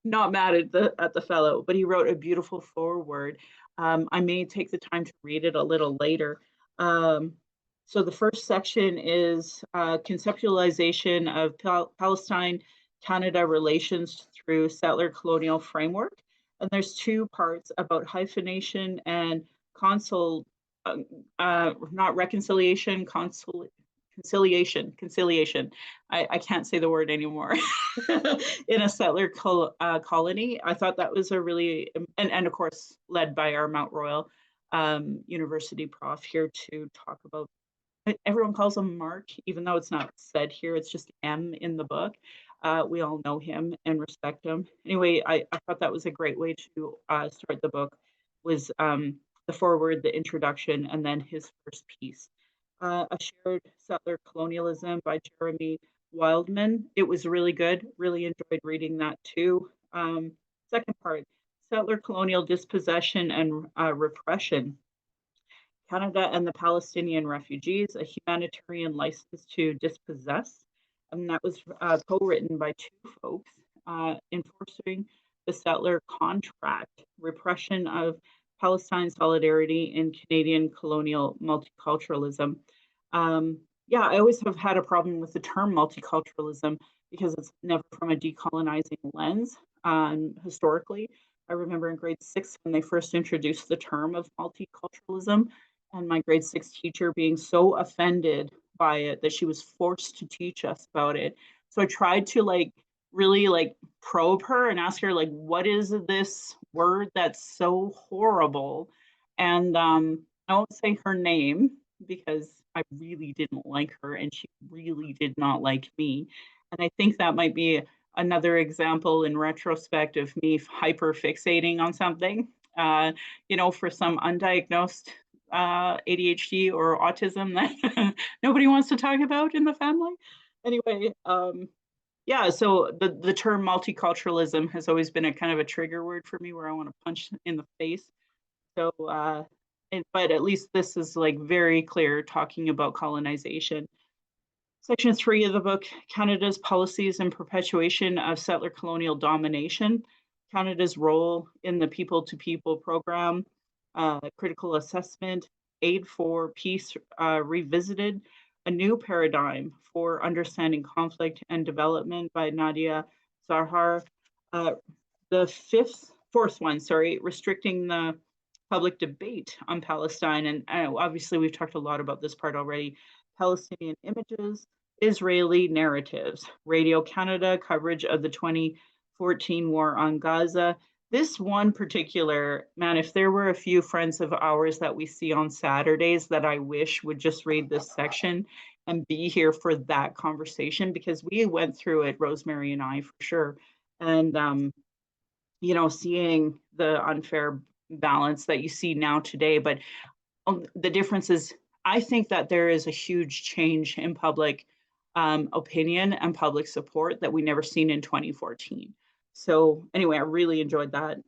not mad at the fellow, but he wrote a beautiful foreword. I may take the time to read it a little later. So the first section is conceptualization of Palestine-Canada relations through settler colonial framework, And there's two parts about hyphenation and not reconciliation, conciliation. I can't say the word anymore. In a settler colony. I thought that was a really, and of course, led by our Mount Royal University prof here to talk about, everyone calls him Mark, even though it's not said here, it's just M in the book. We all know him and respect him. Anyway, I thought that was a great way to start the book, was the foreword, the introduction, and then his first piece. A Shared Settler Colonialism by Jeremy Wildman. It was really good. Really enjoyed reading that too. Second part, Settler Colonial Dispossession and Repression. Canada and the Palestinian Refugees, a humanitarian license to dispossess. And that was co-written by two folks, enforcing the settler contract, repression of Palestine solidarity in Canadian colonial multiculturalism. Yeah, I always have had a problem with the term multiculturalism because it's never from a decolonizing lens. Historically, I remember in grade 6 when they first introduced the term of multiculturalism, and my grade 6 teacher being so offended by it that she was forced to teach us about it. So I tried to really probe her and ask her, what is this word that's so horrible? And I won't say her name because I really didn't like her and she really did not like me. And I think that might be another example in retrospect of me hyper fixating on something, for some undiagnosed ADHD or autism that nobody wants to talk about in the family. Anyway, yeah, so the term multiculturalism has always been a kind of a trigger word for me where I want to punch in the face. So, but at least this is very clear talking about colonization. Section 3 of the book, Canada's Policies and Perpetuation of Settler Colonial Domination, Canada's Role in the People-to-People Program, Critical Assessment, Aid for Peace Revisited, A New Paradigm for Understanding Conflict and Development by Nadia Zahar. The fourth one, Restricting the Public Debate on Palestine. And obviously we've talked a lot about this part already. Palestinian Images, Israeli Narratives, Radio Canada coverage of the 2014 war on Gaza. This one particular, man, if there were a few friends of ours that we see on Saturdays that I wish would just read this section and be here for that conversation, because we went through it, Rosemary and I, for sure. And, seeing the unfair balance that you see now today, but the difference is, I think that there is a huge change in public opinion and public support that we never seen in 2014. So anyway, I really enjoyed that.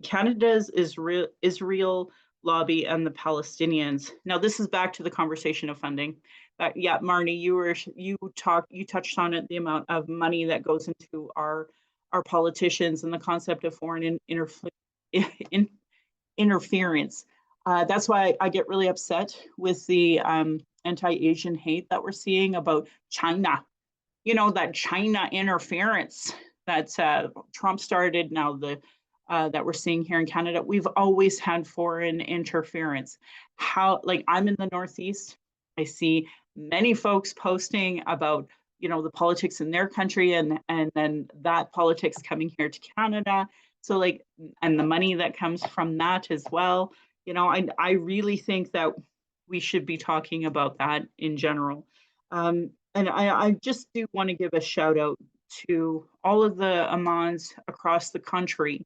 Canada's Israel lobby and the Palestinians. Now this is back to the conversation of funding. Yeah, Marnie, you touched on it, the amount of money that goes into our politicians and the concept of foreign interference. That's why I get really upset with the anti-Asian hate that we're seeing about China. That China interference that Trump started, now that we're seeing here in Canada. We've always had foreign interference. I'm in the Northeast, I see many folks posting about the politics in their country and then that politics coming here to Canada. So and the money that comes from that as well. I really think that we should be talking about that in general. And I just do want to give a shout out to all of the Amans across the country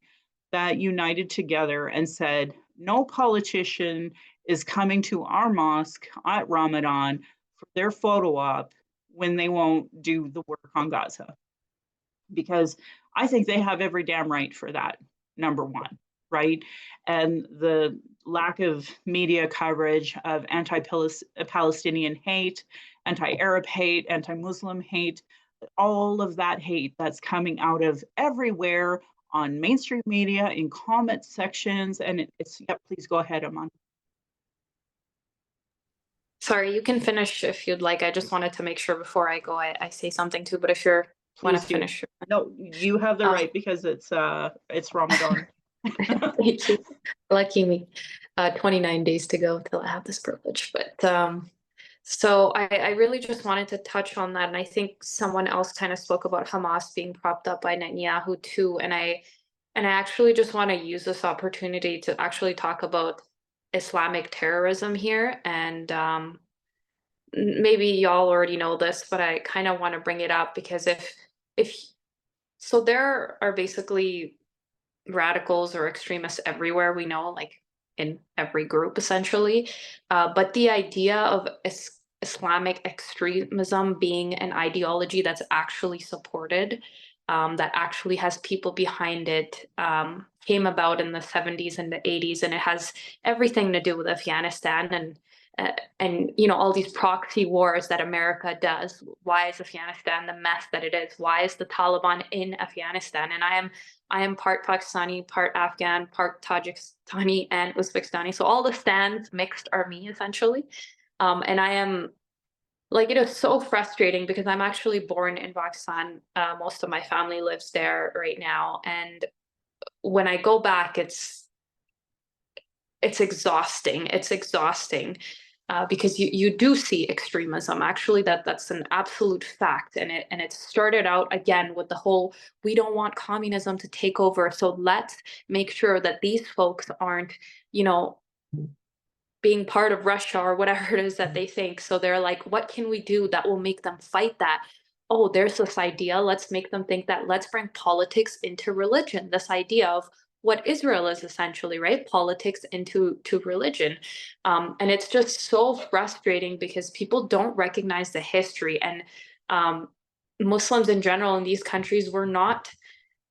that united together and said, no politician is coming to our mosque at Ramadan for their photo op when they won't do the work on Gaza. Because I think they have every damn right for that, number one, right? And the lack of media coverage of anti-Palestinian hate, anti-Arab hate, anti-Muslim hate, all of that hate that's coming out of everywhere on mainstream media, in comment sections, and it's, yeah, please go ahead, Aman. Sorry, you can finish if you'd like. I just wanted to make sure before I go, I say something too, but if you're want to Please do. finish. No, you have the Um, right because it's Ramadan. Thank you. Lucky me. 29 days to go till I have this privilege. But so I really just wanted to touch on that. And I think someone else kind of spoke about Hamas being propped up by Netanyahu too. And I actually just want to use this opportunity to actually talk about Islamic terrorism here. And maybe y'all already know this, but I kind of want to bring it up because if so there are basically radicals or extremists everywhere, we know, like in every group essentially. But the idea of Islamic extremism being an ideology that's actually supported, that actually has people behind it, came about in the 70s and the 80s, and it has everything to do with Afghanistan and you know, all these proxy wars that America does. Why is Afghanistan the mess that it is? Why is the Taliban in Afghanistan? And I am part Pakistani, part Afghan, part Tajikistani and Uzbekistani. So all the stands mixed are me essentially. And I am like, it is so frustrating because I'm actually born in Pakistan. Most of my family lives there right now. And when I go back, it's exhausting. It's exhausting. Because you do see extremism. Actually, that's an absolute fact, and it started out again with the whole we don't want communism to take over, so let's make sure that these folks aren't, you know, being part of Russia or whatever it is that they think. So they're like, what can we do that will make them fight that? Oh, there's this idea. Let's make them think that. Let's bring politics into religion. This idea of what Israel is essentially, right? Politics into religion. And it's just so frustrating because people don't recognize the history. And Muslims in general in these countries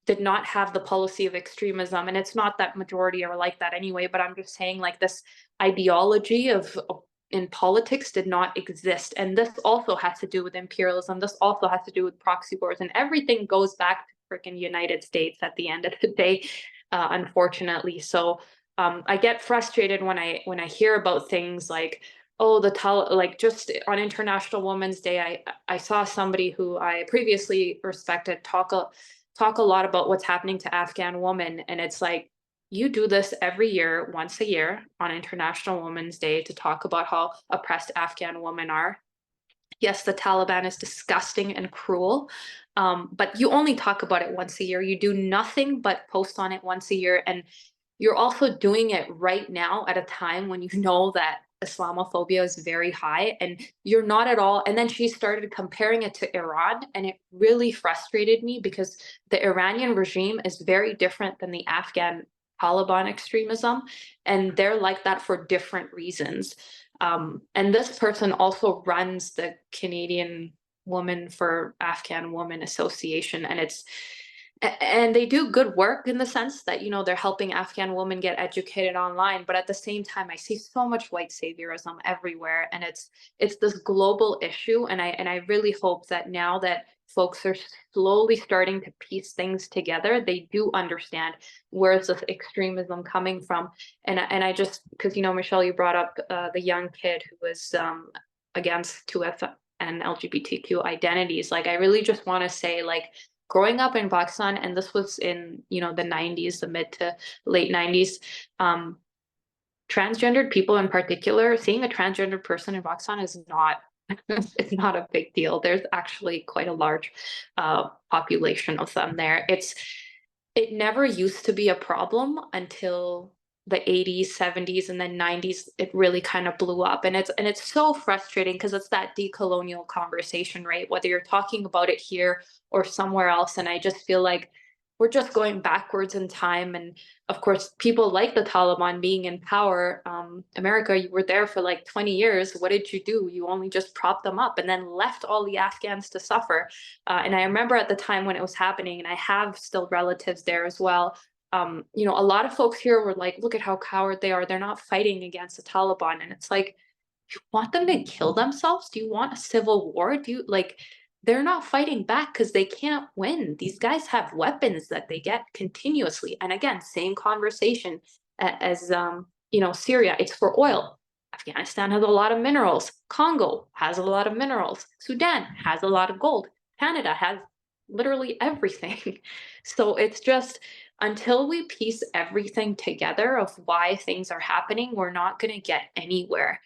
did not have the policy of extremism. And it's not that majority are like that anyway, but I'm just saying like this ideology of in politics did not exist. And this also has to do with imperialism. This also has to do with proxy wars, and everything goes back to freaking United States at the end of the day, unfortunately. So I get frustrated when I hear about things like, oh, like just on International Women's Day, I saw somebody who I previously respected talk a lot about what's happening to Afghan women, and it's like, you do this every year, once a year on International Women's Day to talk about how oppressed Afghan women are. Yes, the Taliban is disgusting and cruel, but you only talk about it once a year. You do nothing but post on it once a year. And you're also doing it right now at a time when you know that Islamophobia is very high and you're not at all. And then she started comparing it to Iran, and it really frustrated me because the Iranian regime is very different than the Afghan Taliban extremism, and they're like that for different reasons. And this person also runs the Canadian Woman for Afghan Women Association, and they do good work in the sense that, you know, they're helping Afghan women get educated online. But at the same time, I see so much white saviorism everywhere, and it's this global issue. And I really hope that now that folks are slowly starting to piece things together, they do understand where is this extremism coming from. And I just, because, you know, Michelle, you brought up the young kid who was against 2F and LGBTQ identities. Like, I really just want to say, like, growing up in Pakistan, and this was in, you know, the 90s, the mid to late 90s, transgendered people in particular, seeing a transgendered person in Pakistan is not it's not a big deal. There's actually quite a large population of them there. It never used to be a problem until the 80s, 70s, and then 90s. It really kind of blew up, and it's so frustrating because it's that decolonial conversation, right? Whether you're talking about it here or somewhere else, and I just feel like we're just going backwards in time. And of course, people like the Taliban being in power. America, you were there for like 20 years. What did you do? You only just propped them up and then left all the Afghans to suffer. And I remember at the time when it was happening, and I have still relatives there as well. You know, a lot of folks here were like, look at how coward they are. They're not fighting against the Taliban. And it's like, you want them to kill themselves? Do you want a civil war? Do you like, they're not fighting back because they can't win. These guys have weapons that they get continuously. And again, same conversation as you know, Syria, it's for oil. Afghanistan has a lot of minerals. Congo has a lot of minerals. Sudan has a lot of gold. Canada has literally everything. So it's just, until we piece everything together of why things are happening, we're not going to get anywhere.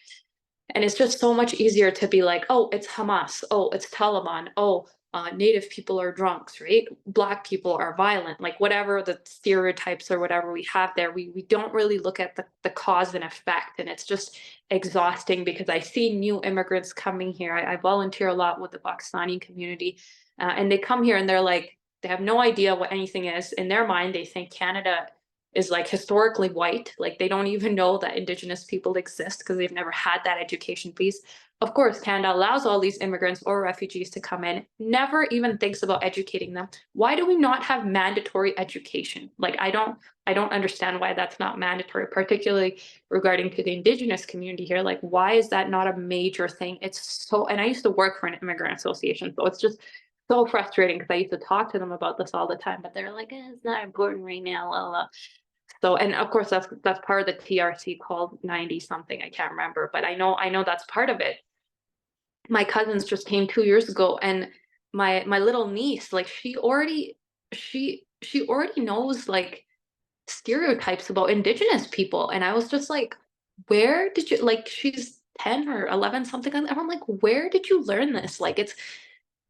And it's just so much easier to be like, oh, it's Hamas. Oh, it's Taliban. Oh, Native people are drunks, right? Black people are violent, like whatever the stereotypes or whatever we have there. We don't really look at the cause and effect. And it's just exhausting because I see new immigrants coming here. I volunteer a lot with the Pakistani community, and they come here and they're like, they have no idea what anything is. In their mind, they think Canada is like historically white, like they don't even know that Indigenous people exist because they've never had that education piece. Of course, Canada allows all these immigrants or refugees to come in, never even thinks about educating them. Why do we not have mandatory education? Like I don't understand why that's not mandatory, particularly regarding to the Indigenous community here. Like, why is that not a major thing? It's so, and I used to work for an immigrant association, so it's just so frustrating because I used to talk to them about this all the time, but they're like, it's not important right now. Blah, blah. So, and of course, that's part of the TRC called 90 something. I can't remember, but I know that's part of it. My cousins just came 2 years ago, and my little niece, like she already knows like stereotypes about Indigenous people, and I was just like, where did you, like, she's 10 or 11 something like that. I'm like, where did you learn this? Like, it's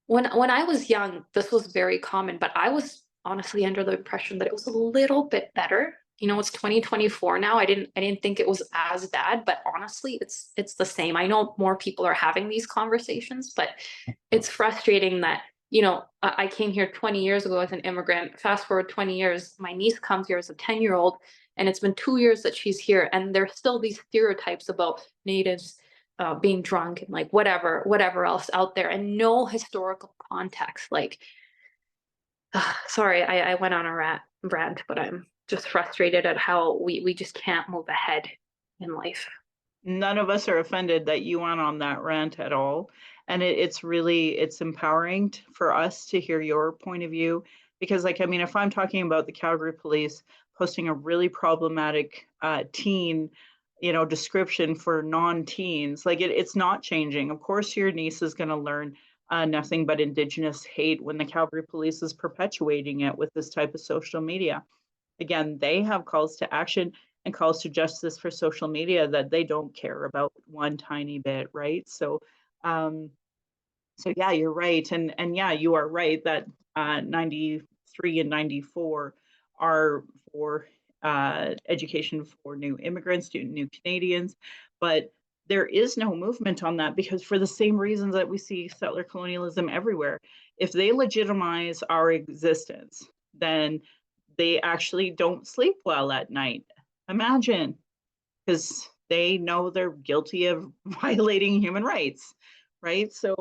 when I was young, this was very common, but I was honestly under the impression that it was a little bit better. You know, it's 2024 now. I didn't think it was as bad, but honestly, it's the same. I know more people are having these conversations, but it's frustrating that, you know, I came here 20 years ago as an immigrant. Fast forward 20 years, my niece comes here as a 10-year-old, and it's been 2 years that she's here, and there's still these stereotypes about natives being drunk and like whatever else out there, and no historical context. Like, sorry, I went on a rant, but I'm just frustrated at how we just can't move ahead in life. None of us are offended that you went on that rant at all. And it's empowering for us to hear your point of view. Because like, I mean, if I'm talking about the Calgary police posting a really problematic teen, you know, description for non-teens, like it's not changing. Of course, your niece is going to learn nothing but Indigenous hate when the Calgary police is perpetuating it with this type of social media. Again, they have calls to action and calls to justice for social media that they don't care about one tiny bit, right? Um, so yeah, you're right, and yeah, you are right that 93 and 94 are for education for new immigrants, new Canadians, but there is no movement on that because for the same reasons that we see settler colonialism everywhere, if they legitimize our existence, then they actually don't sleep well at night. Imagine, because they know they're guilty of violating human rights, right? So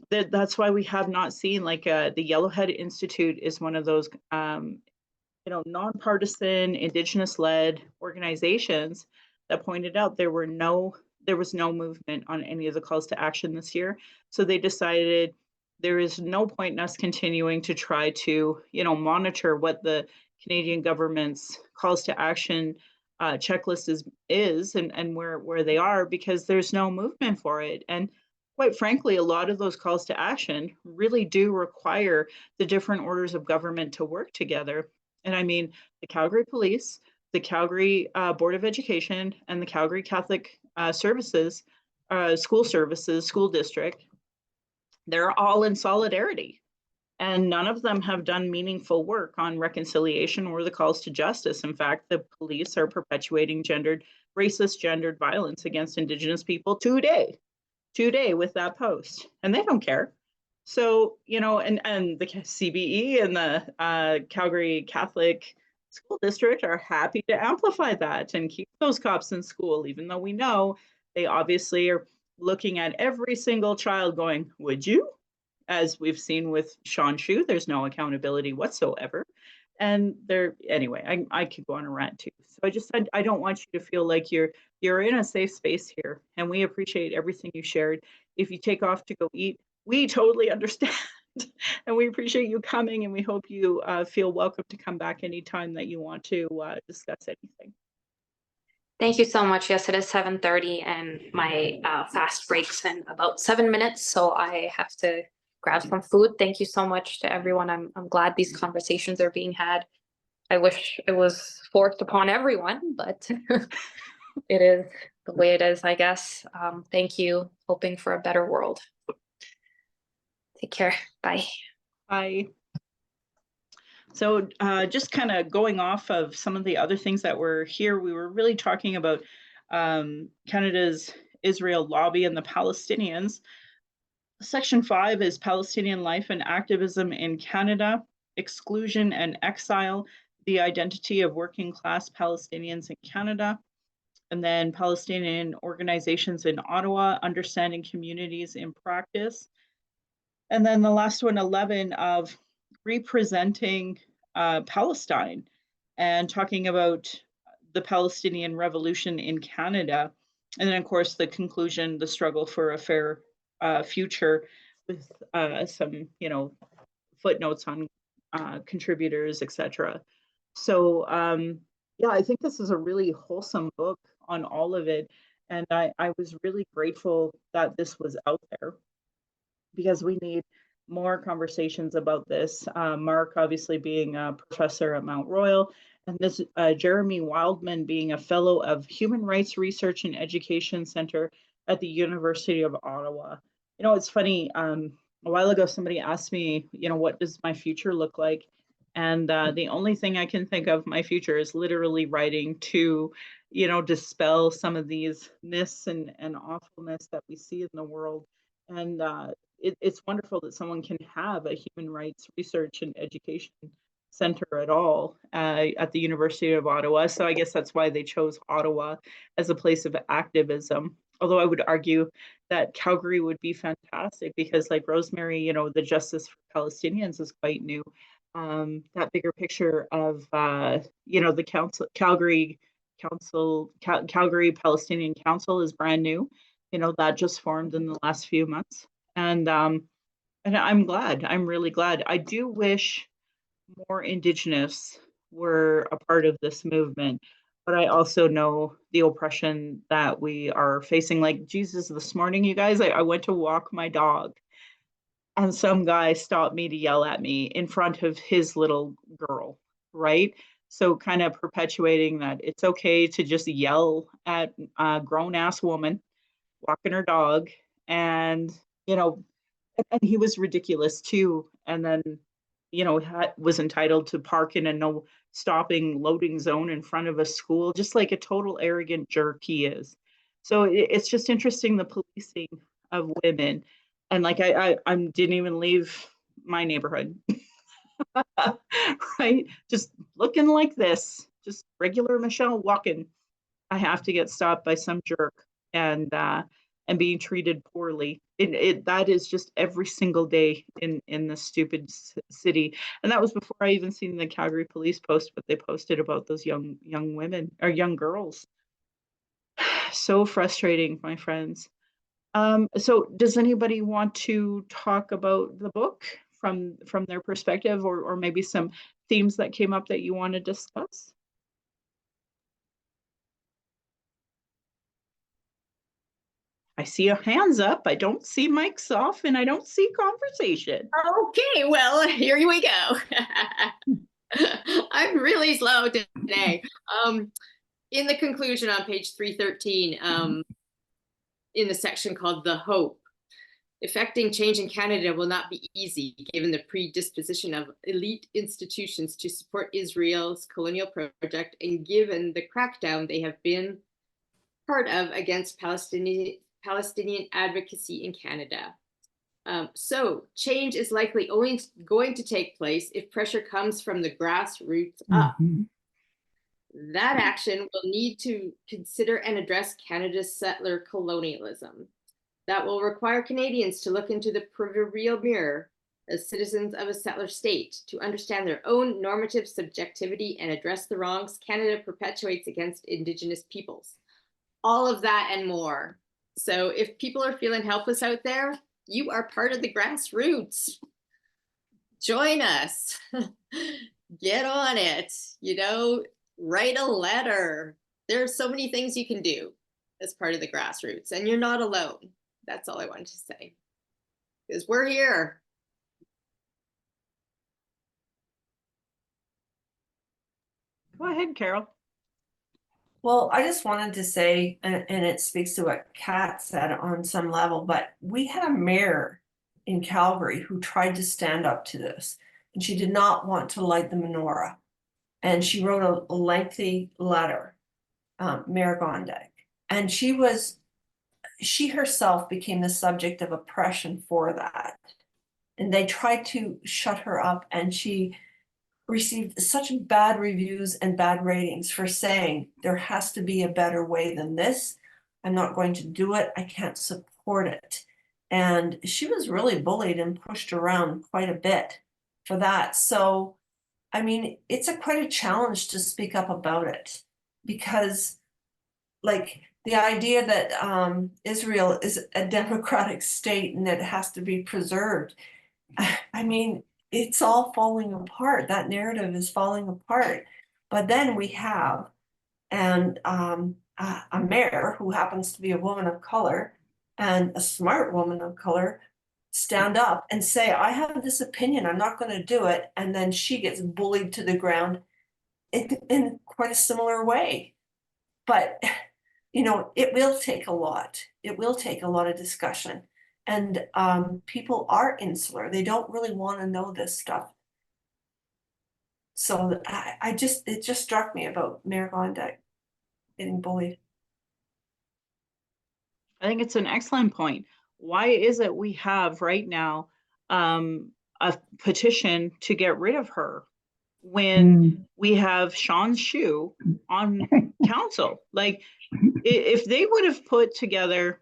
that's why we have not seen like the Yellowhead Institute is one of those you know, nonpartisan Indigenous-led organizations that pointed out there was no movement on any of the calls to action this year. So they decided there is no point in us continuing to try to, you know, monitor what the Canadian government's calls to action checklist is and where they are, because there's no movement for it. And quite frankly, a lot of those calls to action really do require the different orders of government to work together. And I mean, the Calgary Police, the Calgary Board of Education, and the Calgary Catholic Services, School District, they're all in solidarity. And none of them have done meaningful work on reconciliation or the calls to justice. In fact, the police are perpetuating racist gendered violence against Indigenous people today with that post, and they don't care. So, you know, and the CBE and the Calgary Catholic School District are happy to amplify that and keep those cops in school, even though we know they obviously are looking at every single child going, would you? As we've seen with Sean Shu, there's no accountability whatsoever. And anyway, I could go on a rant too. So I just said, I don't want you to feel like you're in a safe space here, and we appreciate everything you shared. If you take off to go eat, we totally understand. And we appreciate you coming, and we hope you feel welcome to come back anytime that you want to discuss anything. Thank you so much. Yes, it is 7:30 and my fast breaks in about 7 minutes. So I have to grab some food. Thank you so much to everyone. I'm glad these conversations are being had. I wish it was forced upon everyone, but it is the way it is, I guess. Thank you. Hoping for a better world. Take care. Bye. Bye. So just kind of going off of some of the other things that were here, we were really talking about Canada's Israel lobby and the Palestinians. Section 5 is Palestinian life and activism in Canada, exclusion and exile, the identity of working class Palestinians in Canada, and then Palestinian organizations in Ottawa, understanding communities in practice. And then the last one, 11, of representing Palestine and talking about the Palestinian revolution in Canada. And then, of course, the conclusion, the struggle for a fair future, with some, footnotes on contributors, etc. So, yeah, I think this is a really wholesome book on all of it. And I was really grateful that this was out there, because we need more conversations about this. Mark, obviously, being a professor at Mount Royal, and this Jeremy Wildman being a fellow of Human Rights Research and Education Center at the University of Ottawa. It's funny, a while ago, somebody asked me, what does my future look like? And the only thing I can think of my future is literally writing to, dispel some of these myths and awfulness that we see in the world. And it's wonderful that someone can have a human rights research and education center at all at the University of Ottawa. So I guess that's why they chose Ottawa as a place of activism. Although I would argue that Calgary would be fantastic, because, like Rosemary, the Justice for Palestinians is quite new. That bigger picture of, the Calgary Palestinian Council is brand new. That just formed in the last few months. And I'm glad. I'm really glad. I do wish more Indigenous were a part of this movement, but I also know the oppression that we are facing. Like, Jesus, this morning, you guys, I went to walk my dog, and some guy stopped me to yell at me in front of his little girl, right? So kind of perpetuating that it's okay to just yell at a grown-ass woman walking her dog. And, and he was ridiculous too. And then, was entitled to park in a no stopping loading zone in front of a school, just like a total arrogant jerk he is. So it's just interesting, the policing of women. And like, I didn't even leave my neighborhood, right? Just looking like this, just regular Michelle walking. I have to get stopped by some jerk and being treated poorly. That is just every single day in this stupid city. And that was before I even seen the Calgary police post what they posted about those young women or young girls. So frustrating, my friends. So does anybody want to talk about the book from their perspective, or maybe some themes that came up that you want to discuss? I see a hands up. I don't see mics off, and I don't see conversation. Okay, well, here we go. I'm really slow today. In the conclusion on page 313, in the section called The Hope, effecting change in Canada will not be easy given the predisposition of elite institutions to support Israel's colonial project, and given the crackdown they have been part of against Palestinian advocacy in Canada. So change is likely only going to take place if pressure comes from the grassroots up. That action will need to consider and address Canada's settler colonialism. That will require Canadians to look into the proverbial mirror as citizens of a settler state, to understand their own normative subjectivity and address the wrongs Canada perpetuates against Indigenous peoples. All of that and more. So if people are feeling helpless out there, you are part of the grassroots. Join us. Get on it. Write a letter. There's so many things you can do as part of the grassroots, and you're not alone. That's all I wanted to say. Because we're here. Go ahead, Carol. Well, I just wanted to say, and it speaks to what Kat said on some level, but we had a mayor in Calgary who tried to stand up to this, and she did not want to light the menorah. And she wrote a lengthy letter, Mayor Gondek, and she herself became the subject of oppression for that. And they tried to shut her up, and she received such bad reviews and bad ratings for saying there has to be a better way than this. I'm not going to do it. I can't support it. And she was really bullied and pushed around quite a bit for that. So, I mean, it's quite a challenge to speak up about it, because like the idea that Israel is a democratic state and that it has to be preserved, I mean, it's all falling apart. That narrative is falling apart. But then we have a mayor who happens to be a woman of color and a smart woman of color stand up and say, I have this opinion, I'm not going to do it. And then she gets bullied to the ground in quite a similar way. But, you know, it will take a lot. It will take a lot of discussion. And people are insular. They don't really want to know this stuff. So it just struck me about Mayor Gondek getting bullied. I think it's an excellent point. Why is it we have right now a petition to get rid of her when we have Sean Shu on council? Like, if they would have put together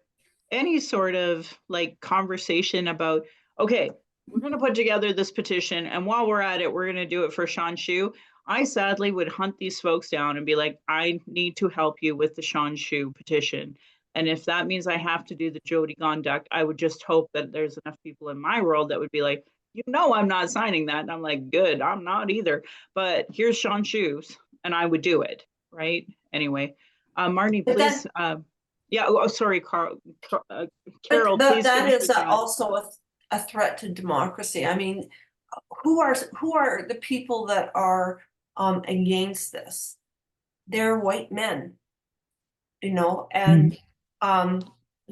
any sort of like conversation about, okay, we're going to put together this petition, and while we're at it, we're going to do it for Sean Shu. I sadly would hunt these folks down and be like, I need to help you with the Sean Shu petition. And if that means I have to do the Jody Gondek, I would just hope that there's enough people in my world that would be like, you know, I'm not signing that. And I'm like, good, I'm not either. But here's Sean Shu's, and I would do it, right? Anyway, Marnie, please. Yeah. Oh, sorry, Carol. Carol, please. That is also a threat to democracy. I mean, who are the people that are against this? They're white men, you know, and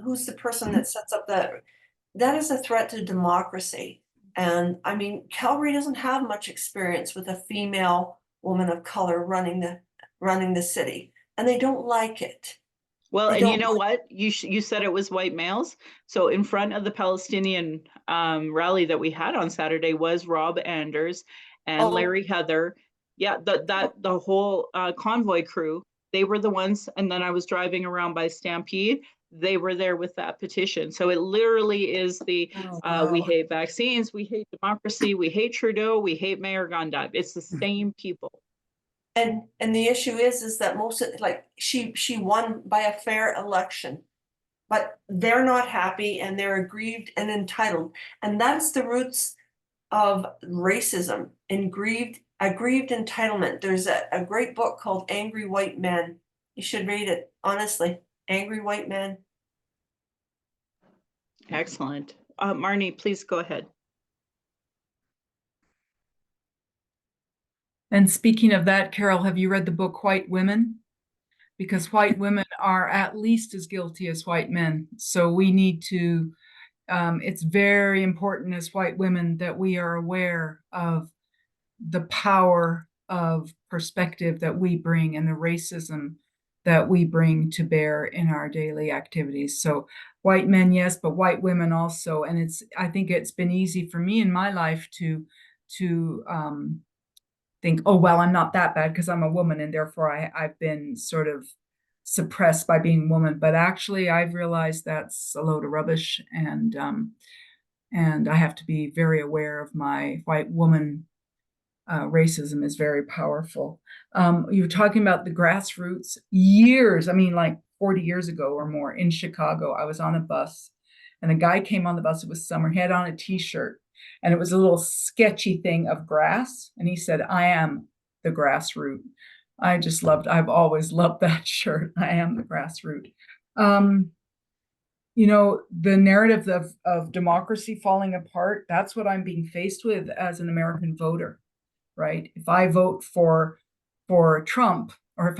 who's the person that sets up that is a threat to democracy. And I mean, Calgary doesn't have much experience with a female woman of color running the city, and they don't like it. Well, and you know what? You said it was white males. So in front of the Palestinian rally that we had on Saturday was Rob Anders and Larry Heather. Yeah, the whole convoy crew, they were the ones. And then I was driving around by Stampede. They were there with that petition. So it literally is the we hate vaccines, we hate democracy, we hate Trudeau, we hate Mayor Gondek. It's the same people. And the issue is that most of, like, she won by a fair election, but they're not happy and they're aggrieved and entitled. And that's the roots of racism and aggrieved entitlement. There's a great book called Angry White Men. You should read it, honestly. Angry White Men. Excellent. Marnie, please go ahead. And speaking of that, Carol, have you read the book White Women? Because white women are at least as guilty as white men. So we need to, it's very important as white women that we are aware of the power of perspective that we bring and the racism that we bring to bear in our daily activities. So white men, yes, but white women also. And I think it's been easy for me in my life to think, oh, well, I'm not that bad because I'm a woman, and therefore I've been sort of suppressed by being a woman. But actually, I've realized that's a load of rubbish, and I have to be very aware of my white woman. Racism is very powerful. You were talking about the grassroots years, I mean, like 40 years ago or more in Chicago. I was on a bus, and a guy came on the bus. It was summer. He had on a T-shirt. And it was a little sketchy thing of grass. And he said, I am the grassroots. I've always loved that shirt. I am the grassroots. You know, the narrative of democracy falling apart, that's what I'm being faced with as an American voter, right? If I vote for for Trump, or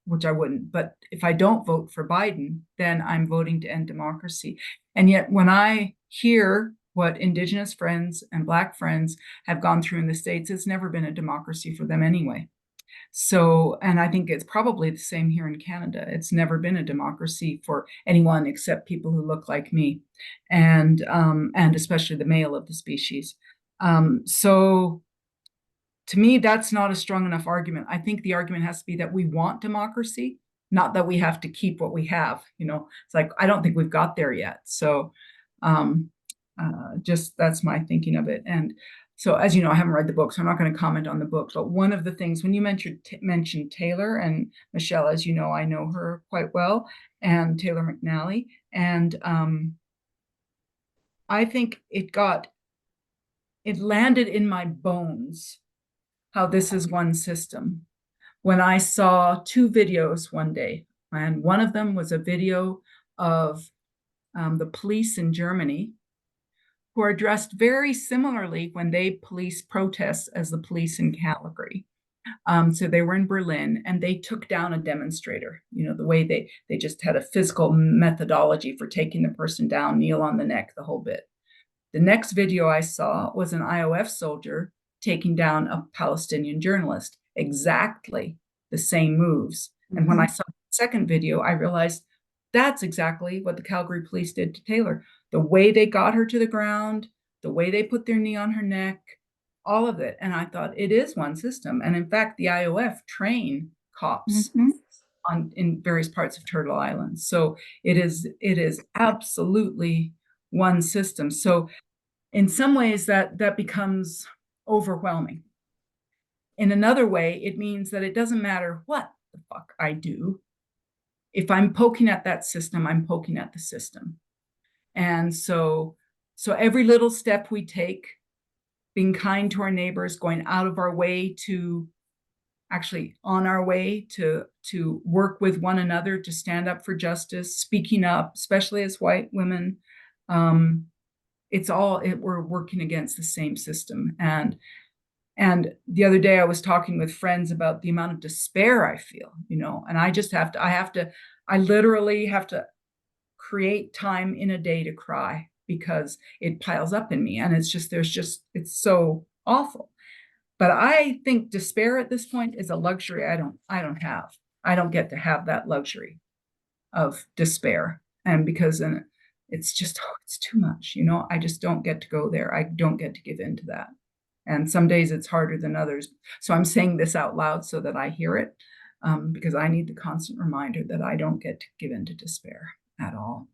which I wouldn't, but if I don't vote for Biden, then I'm voting to end democracy. And yet when I hear what Indigenous friends and Black friends have gone through in the States, it's never been a democracy for them anyway. So, and I think it's probably the same here in Canada. It's never been a democracy for anyone except people who look like me, and especially the male of the species. So to me, that's not a strong enough argument. I think the argument has to be that we want democracy, not that we have to keep what we have. It's like, I don't think we've got there yet. So just that's my thinking of it. And so, as you know, I haven't read the book, so I'm not going to comment on the book. But one of the things, when you mentioned Taylor, and Michelle, as you know, I know her quite well, and Taylor McNally, and I think it landed in my bones how this is one system. When I saw 2 videos one day, and one of them was a video of the police in Germany, who are dressed very similarly when they police protests as the police in Calgary. So they were in Berlin, and they took down a demonstrator. The way they just had a physical methodology for taking the person down, kneel on the neck, the whole bit. The next video I saw was an IOF soldier taking down a Palestinian journalist. Exactly the same moves. And when I saw the second video, I realized that's exactly what the Calgary police did to Taylor. The way they got her to the ground, the way they put their knee on her neck, all of it. And I thought, it is one system. And in fact, the IOF train cops in various parts of Turtle Island. So it is absolutely one system. So in some ways that becomes overwhelming. In another way, it means that it doesn't matter what the fuck I do. If I'm poking at that system, I'm poking at the system. And so every little step we take, being kind to our neighbors, going out of our way to actually on our way to work with one another, to stand up for justice, speaking up, especially as white women, we're working against the same system. And the other day I was talking with friends about the amount of despair I feel, and I literally have to create time in a day to cry, because it piles up in me, and it's so awful. But I think despair at this point is a luxury I don't have. I don't get to have that luxury of despair. And because it's just, it's too much, I just don't get to go there. I don't get to give in to that. And some days it's harder than others. So I'm saying this out loud so that I hear it, because I need the constant reminder that I don't get to give in to despair at all.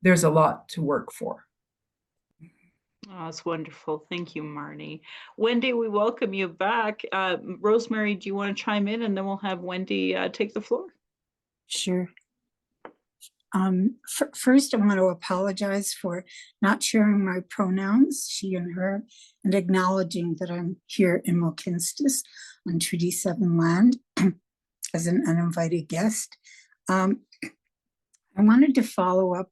There's a lot to work for. Oh, that's wonderful. Thank you, Marnie. Wendy, we welcome you back. Rosemary, do you want to chime in, and then we'll have Wendy take the floor? Sure. First, I want to apologize for not sharing my pronouns, she and her, and acknowledging that I'm here in Mohkinstsis on Treaty 7 land as an uninvited guest. I wanted to follow up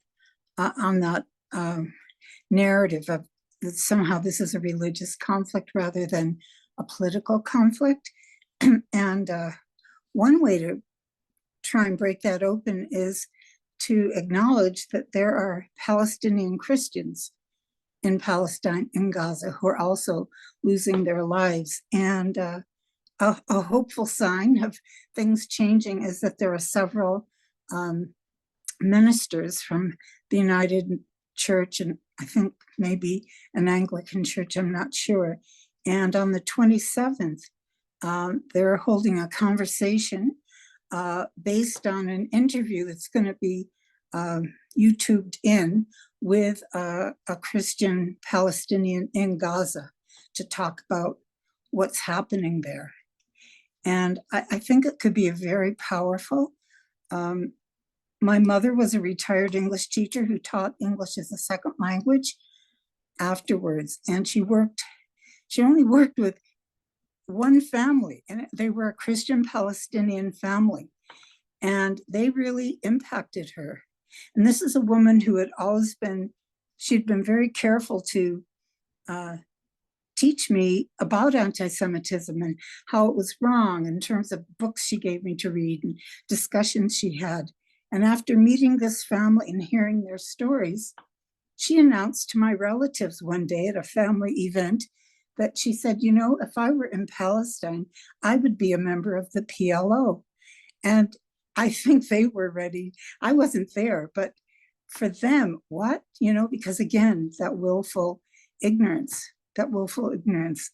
on that narrative of that somehow this is a religious conflict rather than a political conflict. And one way to try and break that open is to acknowledge that there are Palestinian Christians in Palestine, in Gaza, who are also losing their lives. And a hopeful sign of things changing is that there are several ministers from the United Church, and I think maybe an Anglican church, I'm not sure. And on the 27th, they're holding a conversation based on an interview that's going to be YouTubed in with a Christian Palestinian in Gaza to talk about what's happening there. And I think it could be a very powerful. My mother was a retired English teacher who taught English as a second language afterwards. And she only worked with one family, and they were a Christian Palestinian family. And they really impacted her. And this is a woman who had always she'd been very careful to teach me about anti-Semitism and how it was wrong in terms of books she gave me to read and discussions she had. And after meeting this family and hearing their stories, she announced to my relatives one day at a family event that she said, you know, if I were in Palestine, I would be a member of the PLO. And I think they were ready. I wasn't there, but for them, what? You know, because again, that willful ignorance.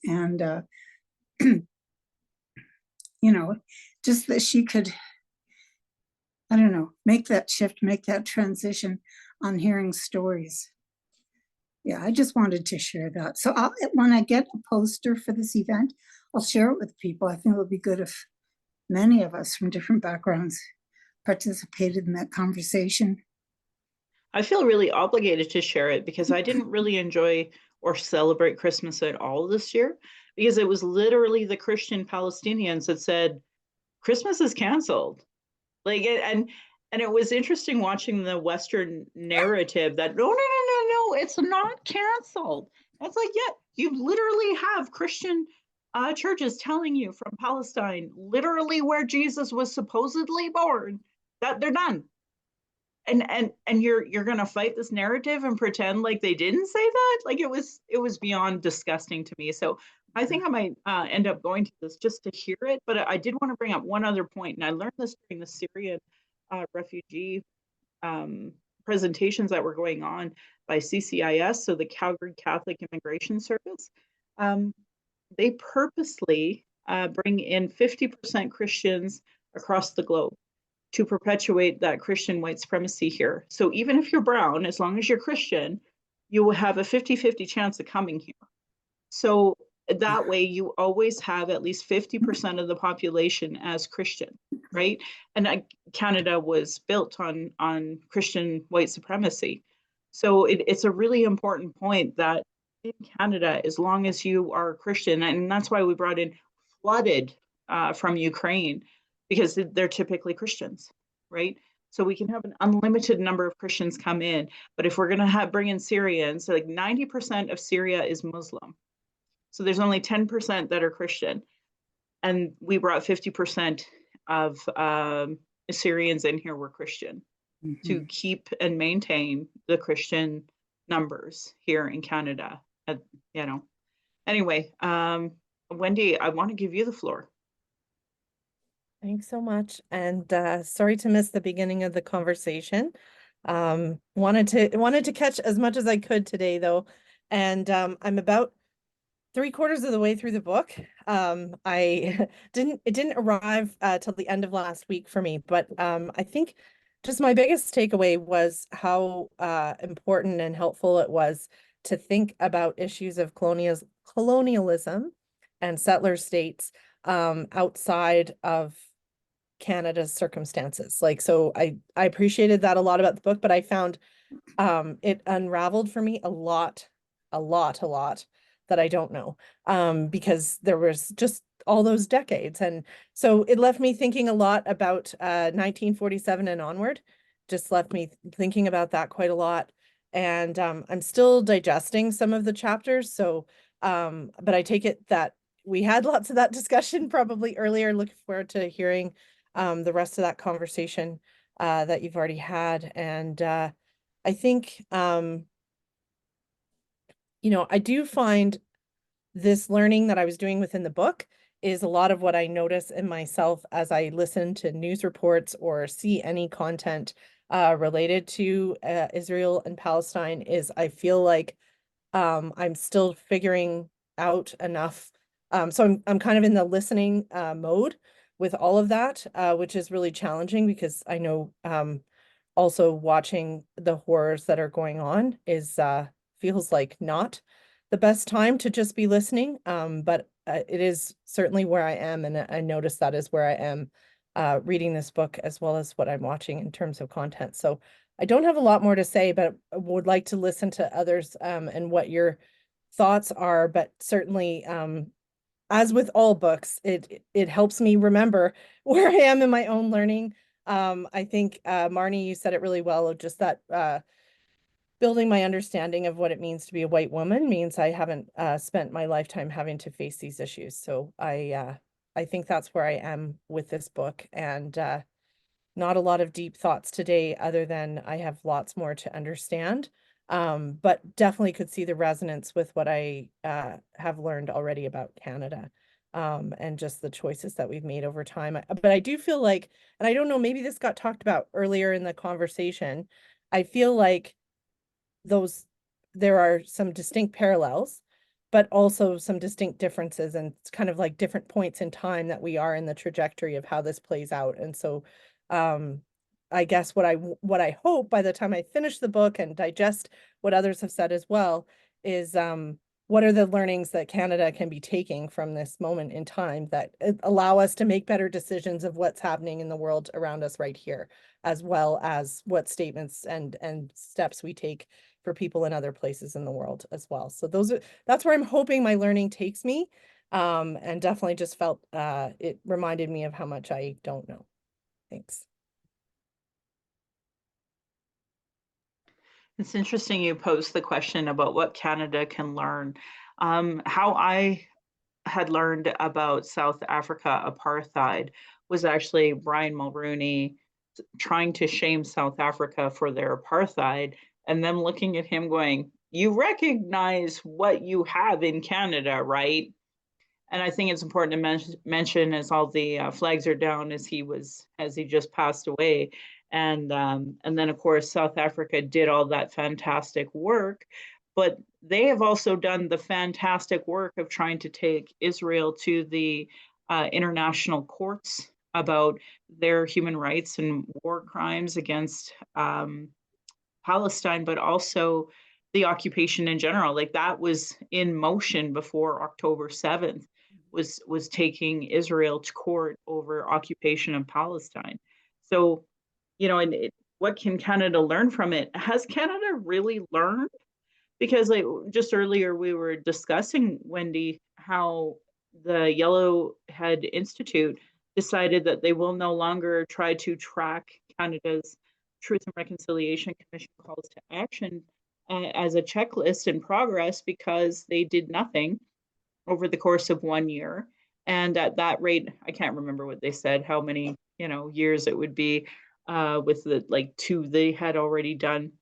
And, you know, just that she could, I don't know, make that shift, make that transition on hearing stories. Yeah, I just wanted to share that. So when I get a poster for this event, I'll share it with people. I think it would be good if many of us from different backgrounds participated in that conversation. I feel really obligated to share it because I didn't really enjoy or celebrate Christmas at all this year, because it was literally the Christian Palestinians that said Christmas is canceled. Like and it was interesting watching the Western narrative that no, it's not canceled. It's like, yeah, you literally have Christian churches telling you from Palestine, literally where Jesus was supposedly born, that they're done. And you're gonna fight this narrative and pretend like they didn't say that? Like it was beyond disgusting to me. So I think I might end up going to this just to hear it. But I did want to bring up one other point, and I learned this during the Syrian refugee presentations that were going on by CCIS, so the Calgary Catholic Immigration Service. They purposely bring in 50% Christians across the globe to perpetuate that Christian white supremacy here. So even if you're brown, as long as you're Christian, you will have a 50-50 chance of coming here. So that way you always have at least 50% of the population as Christian, right? And Canada was built on Christian white supremacy. So it's a really important point that in Canada, as long as you are Christian, and that's why we brought in flooded from Ukraine, because they're typically Christians, right? So we can have an unlimited number of Christians come in, but if we're going to bring in Syrians, so like 90% of Syria is Muslim. So there's only 10% that are Christian. And we brought 50% of Syrians in here were Christian to keep and maintain the Christian numbers here in Canada. You know, anyway, Wendy, I want to give you the floor. Thanks so much. And sorry to miss the beginning of the conversation. Wanted to catch as much as I could today though. And I'm about 3/4 of the way through the book. It didn't arrive till the end of last week for me, but I think just my biggest takeaway was how important and helpful it was to think about issues of colonialism and settler states outside of Canada's circumstances. Like, so I appreciated that a lot about the book, but I found it unraveled for me a lot that I don't know, because there was just all those decades. And so it left me thinking a lot about 1947 and onward, just left me thinking about that quite a lot. And I'm still digesting some of the chapters. So, but I take it that we had lots of that discussion probably earlier. Looking forward to hearing the rest of that conversation that you've already had. And I think, you know, I do find this learning that I was doing within the book is a lot of what I notice in myself as I listen to news reports or see any content related to Israel and Palestine. Is I feel like I'm still figuring out enough. So I'm kind of in the listening mode with all of that, which is really challenging because I know also watching the horrors that are going on is feels like not the best time to just be listening. But it is certainly where I am, and I notice that is where I am reading this book as well as what I'm watching in terms of content. So I don't have a lot more to say, but I would like to listen to others and what your thoughts are. But certainly, as with all books, it helps me remember where I am in my own learning. I think, Marnie, you said it really well, of just that building my understanding of what it means to be a white woman means I haven't spent my lifetime having to face these issues. So I think that's where I am with this book, and not a lot of deep thoughts today, other than I have lots more to understand. But definitely could see the resonance with what I have learned already about Canada, and just the choices that we've made over time. But I do feel like, and I don't know, maybe this got talked about earlier in the conversation, I feel like there are some distinct parallels, but also some distinct differences, and it's kind of like different points in time that we are in the trajectory of how this plays out. And so I guess what I hope by the time I finish the book and digest what others have said as well is what are the learnings that Canada can be taking from this moment in time that allow us to make better decisions of what's happening in the world around us right here, as well as what statements and steps we take for people in other places in the world as well. So that's where I'm hoping my learning takes me. And definitely just felt it reminded me of how much I don't know. Thanks. It's interesting you posed the question about what Canada can learn. How I had learned about South Africa apartheid was actually Brian Mulroney trying to shame South Africa for their apartheid, and them looking at him going, "You recognize what you have in Canada, right?" And I think it's important to mention as all the flags are down as he just passed away, and then of course South Africa did all that fantastic work, but they have also done the fantastic work of trying to take Israel to the international courts about their human rights and war crimes against Palestine, but also the occupation in general. Like that was in motion before October 7th was taking Israel to court over occupation of Palestine. So, what can Canada learn from it? Has Canada really learned? Because like just earlier we were discussing, Wendy, how the Yellowhead Institute decided that they will no longer try to track Canada's Truth and Reconciliation Commission calls to action as a checklist in progress because they did nothing over the course of 1 year. And at that rate, I can't remember what they said, how many, years it would be with the like two they had already done,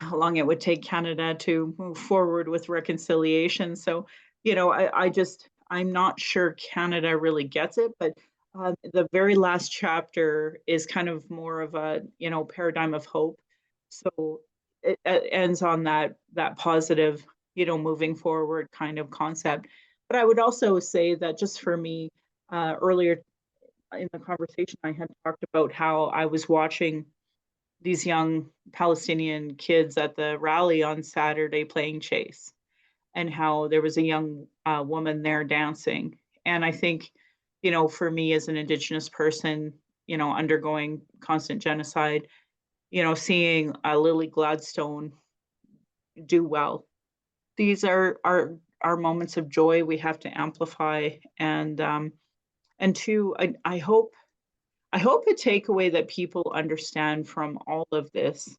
how long it would take Canada to move forward with reconciliation. So, I'm not sure Canada really gets it, but the very last chapter is kind of more of a, paradigm of hope. So it ends on that positive, moving forward kind of concept. But I would also say that just for me, earlier in the conversation, I had talked about how I was watching these young Palestinian kids at the rally on Saturday playing chase, and how there was a young woman there dancing. And I think, for me as an Indigenous person, undergoing constant genocide, seeing Lily Gladstone do well, these are moments of joy we have to amplify. And two, I hope a takeaway that people understand from all of this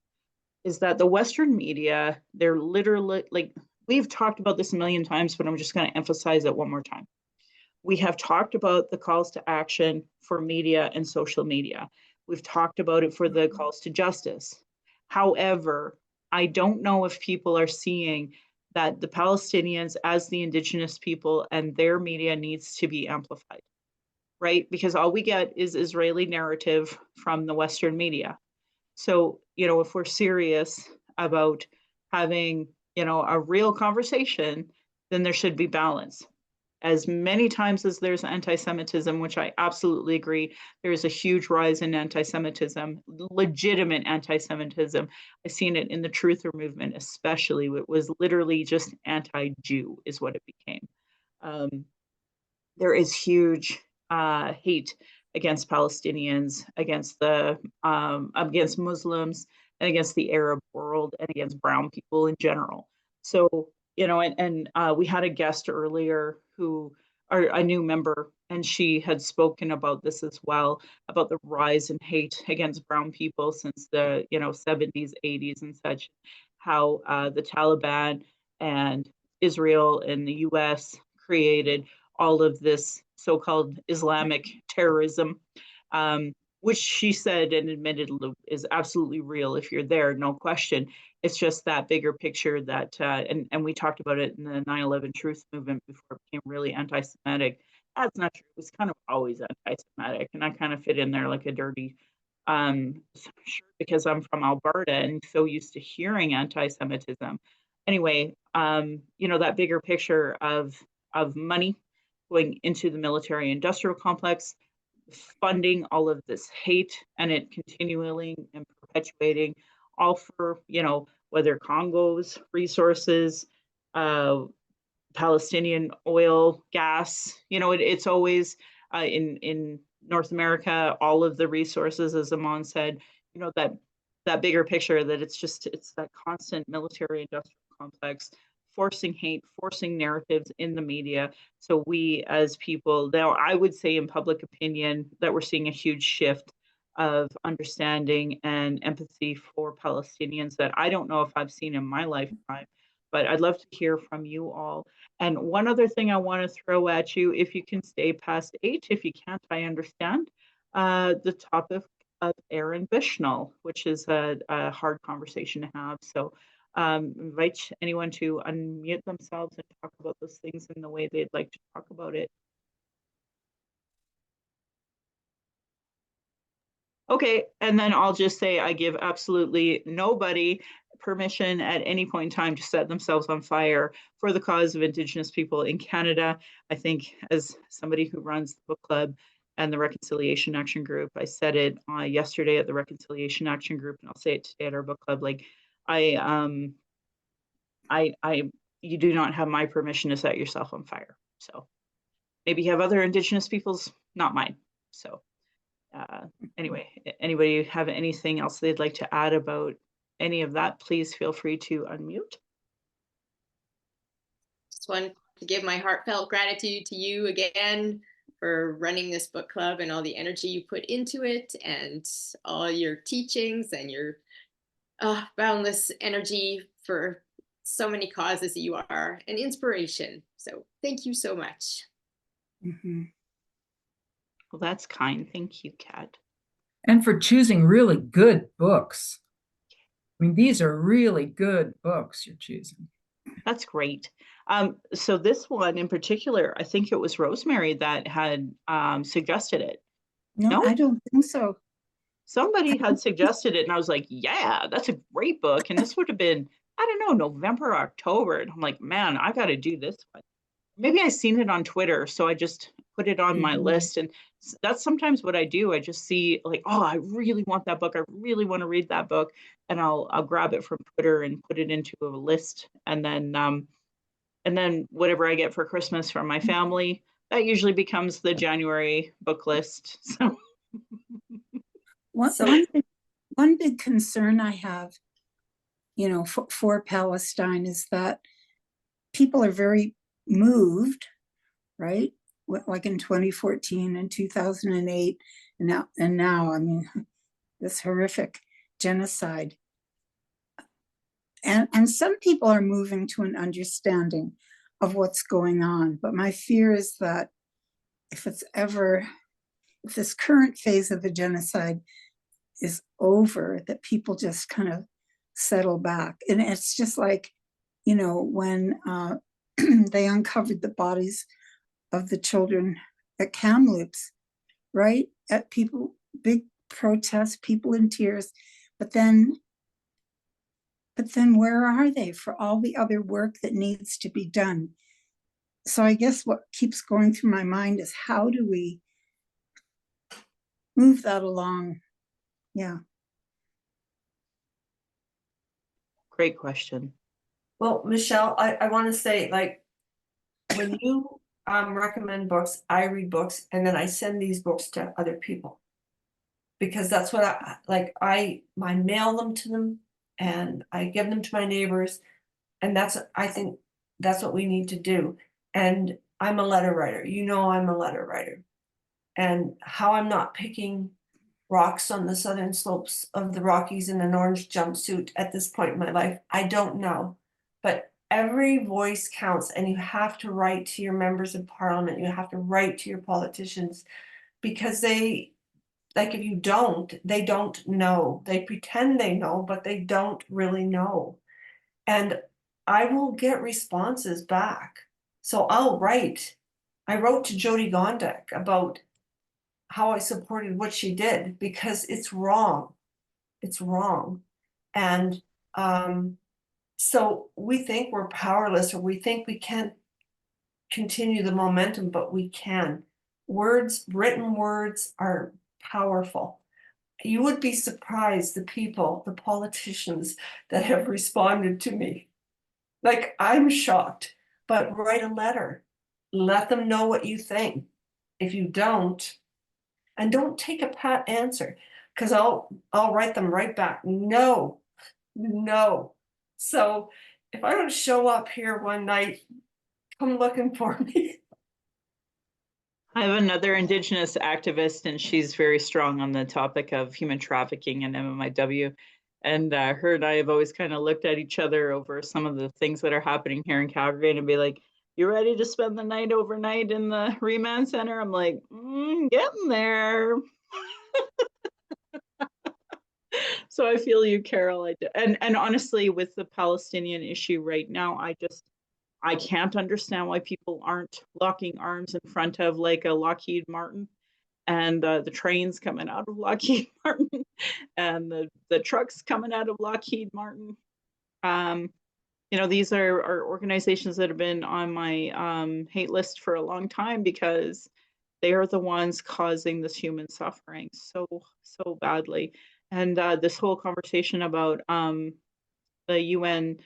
is that the Western media, they're literally like, we've talked about this a million times, but I'm just going to emphasize it one more time. We have talked about the calls to action for media and social media. We've talked about it for the calls to justice. However, I don't know if people are seeing that the Palestinians as the Indigenous people and their media needs to be amplified, right? Because all we get is Israeli narrative from the Western media. So, if we're serious about having, a real conversation, then there should be balance. As many times as there's anti-Semitism, which I absolutely agree, there is a huge rise in anti-Semitism, legitimate anti-Semitism. I've seen it in the truther movement, especially. It was literally just anti-Jew is what it became. There is huge hate against Palestinians, against Muslims, and against the Arab world, and against brown people in general. So, and we had a guest earlier a new member, and she had spoken about this as well, about the rise in hate against brown people since the 70s, 80s, and such. how the Taliban and Israel and the US created all of this so-called Islamic terrorism, which she said and admitted is absolutely real if you're there, no question. It's just that bigger picture that, and we talked about it in the 9/11 truth movement before it became really anti-Semitic. That's not true. It was kind of always anti-Semitic, and I kind of fit in there like a dirty shirt because I'm from Alberta and so used to hearing anti-Semitism. Anyway, that bigger picture of money going into the military industrial complex, funding all of this hate and it continuing and perpetuating all for, whether Congo's resources, Palestinian oil, gas, it's always in North America, all of the resources, as Amon said, that bigger picture that it's that constant military industrial complex forcing hate, forcing narratives in the media. So we as people, now I would say in public opinion that we're seeing a huge shift of understanding and empathy for Palestinians that I don't know if I've seen in my lifetime, but I'd love to hear from you all. And one other thing I want to throw at you, if you can stay past 8, if you can't, I understand, the topic of Aaron Bushnell, which is a hard conversation to have. So invite anyone to unmute themselves and talk about those things in the way they'd like to talk about it. Okay, and then I'll just say I give absolutely nobody permission at any point in time to set themselves on fire for the cause of Indigenous people in Canada. I think as somebody who runs the book club and the Reconciliation Action Group, I said it yesterday at the Reconciliation Action Group, and I'll say it today at our book club. Like, you do not have my permission to set yourself on fire. So maybe you have other Indigenous peoples, not mine. So anyway, anybody have anything else they'd like to add about any of that, please feel free to unmute. Just want to give my heartfelt gratitude to you again for running this book club and all the energy you put into it and all your teachings and your boundless energy for so many causes. You are an inspiration. So thank you so much. Mm-hmm. Well, that's kind. Thank you, Kat. And for choosing really good books. I mean, these are really good books you're choosing. That's great. So this one in particular, I think it was Rosemary that had suggested it. No, I don't think so. Somebody had suggested it and I was like, yeah, that's a great book. And this would have been, I don't know, November, October. And I'm like, man, I got to do this one. Maybe I seen it on Twitter, so I just put it on my list. And that's sometimes what I do. I just see like, oh, I really want that book. I really want to read that book. And I'll grab it from Twitter and put it into a list. And then whatever I get for Christmas from my family, that usually becomes the January book list. So one big concern I have, for Palestine is that people are very moved, right? Like in 2014 and 2008, and now, I mean, this horrific genocide. And some people are moving to an understanding of what's going on. But my fear is that if this current phase of the genocide is over, that people just kind of settle back. And it's just like, when they uncovered the bodies of the children at Kamloops, right? At big protests, people in tears, but then where are they for all the other work that needs to be done? So I guess what keeps going through my mind is how do we move that along? Yeah. great question. Well, Michelle, I want to say, like, when you recommend books, I read books, and then I send these books to other people. Because that's what I mail them to them, and I give them to my neighbors, and I think that's what we need to do. And I'm a letter writer. I'm a letter writer. And how I'm not picking rocks on the southern slopes of the Rockies in an orange jumpsuit at this point in my life. I don't know. But every voice counts, and you have to write to your members of parliament. You have to write to your politicians, because they, like, if you don't, they don't know. They pretend they know, but they don't really know. And I will get responses back. So I'll write. I wrote to Jody Gondek about how I supported what she did, because it's wrong. It's wrong. And so we think we're powerless, or we think we can't continue the momentum, but we can. Words, written words, are powerful. You would be surprised, the people, the politicians that have responded to me. Like, I'm shocked. But write a letter. Let them know what you think. If you don't, and don't take a pat answer, because I'll write them right back. No, no. So if I don't show up here one night, come looking for me. I have another Indigenous activist, and she's very strong on the topic of human trafficking and MMIW. And her and I have always kind of looked at each other over some of the things that are happening here in Calgary, and be like, "You ready to spend the night overnight in the remand center?" I'm like, getting there. So I feel you, Carol. And honestly, with the Palestinian issue right now, I can't understand why people aren't locking arms in front of like a Lockheed Martin, and the trains coming out of Lockheed Martin, and the trucks coming out of Lockheed Martin. These are organizations that have been on my hate list for a long time, because they are the ones causing this human suffering so badly. And this whole conversation about the UN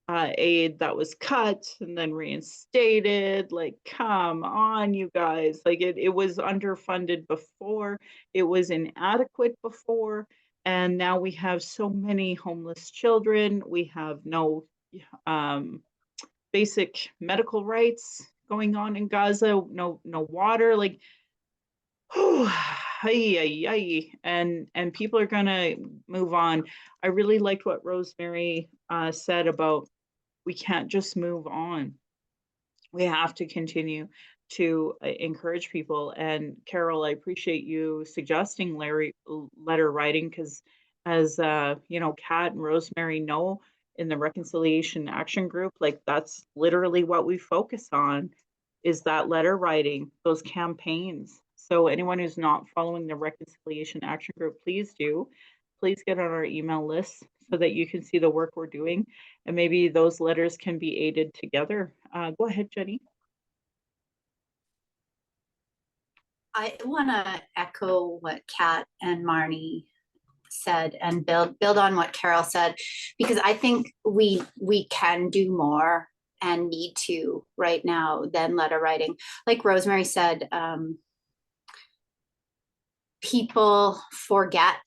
aid that was cut and then reinstated, like, come on, you guys. Like, it was underfunded before, it was inadequate before, and now we have so many homeless children. We have no basic medical rights going on in Gaza, no water, like, and people are gonna move on. I really liked what Rosemary said about, we can't just move on. We have to continue to encourage people. And Carol, I appreciate you suggesting letter writing, because as Kat and Rosemary know, in the Reconciliation Action Group, like, that's literally what we focus on, is that letter writing, those campaigns. So anyone who's not following the Reconciliation Action Group, please do. Please get on our email list so that you can see the work we're doing, and maybe those letters can be aided together. Go ahead, Jenny. I want to echo what Kat and Marnie said, and build on what Carol said, because I think we can do more and need to right now than letter writing. Like Rosemary said, people forget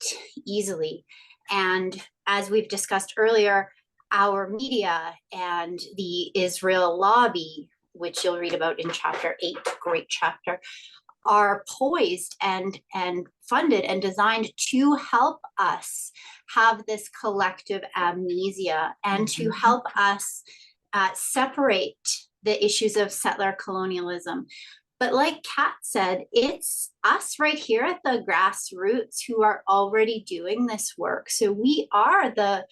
easily. And as we've discussed earlier, our media and the Israel lobby, which you'll read about in chapter 8, great chapter, are poised and funded and designed to help us have this collective amnesia, and to help us separate the issues of settler colonialism. But like Kat said, it's us right here at the grassroots who are already doing this work. So we are the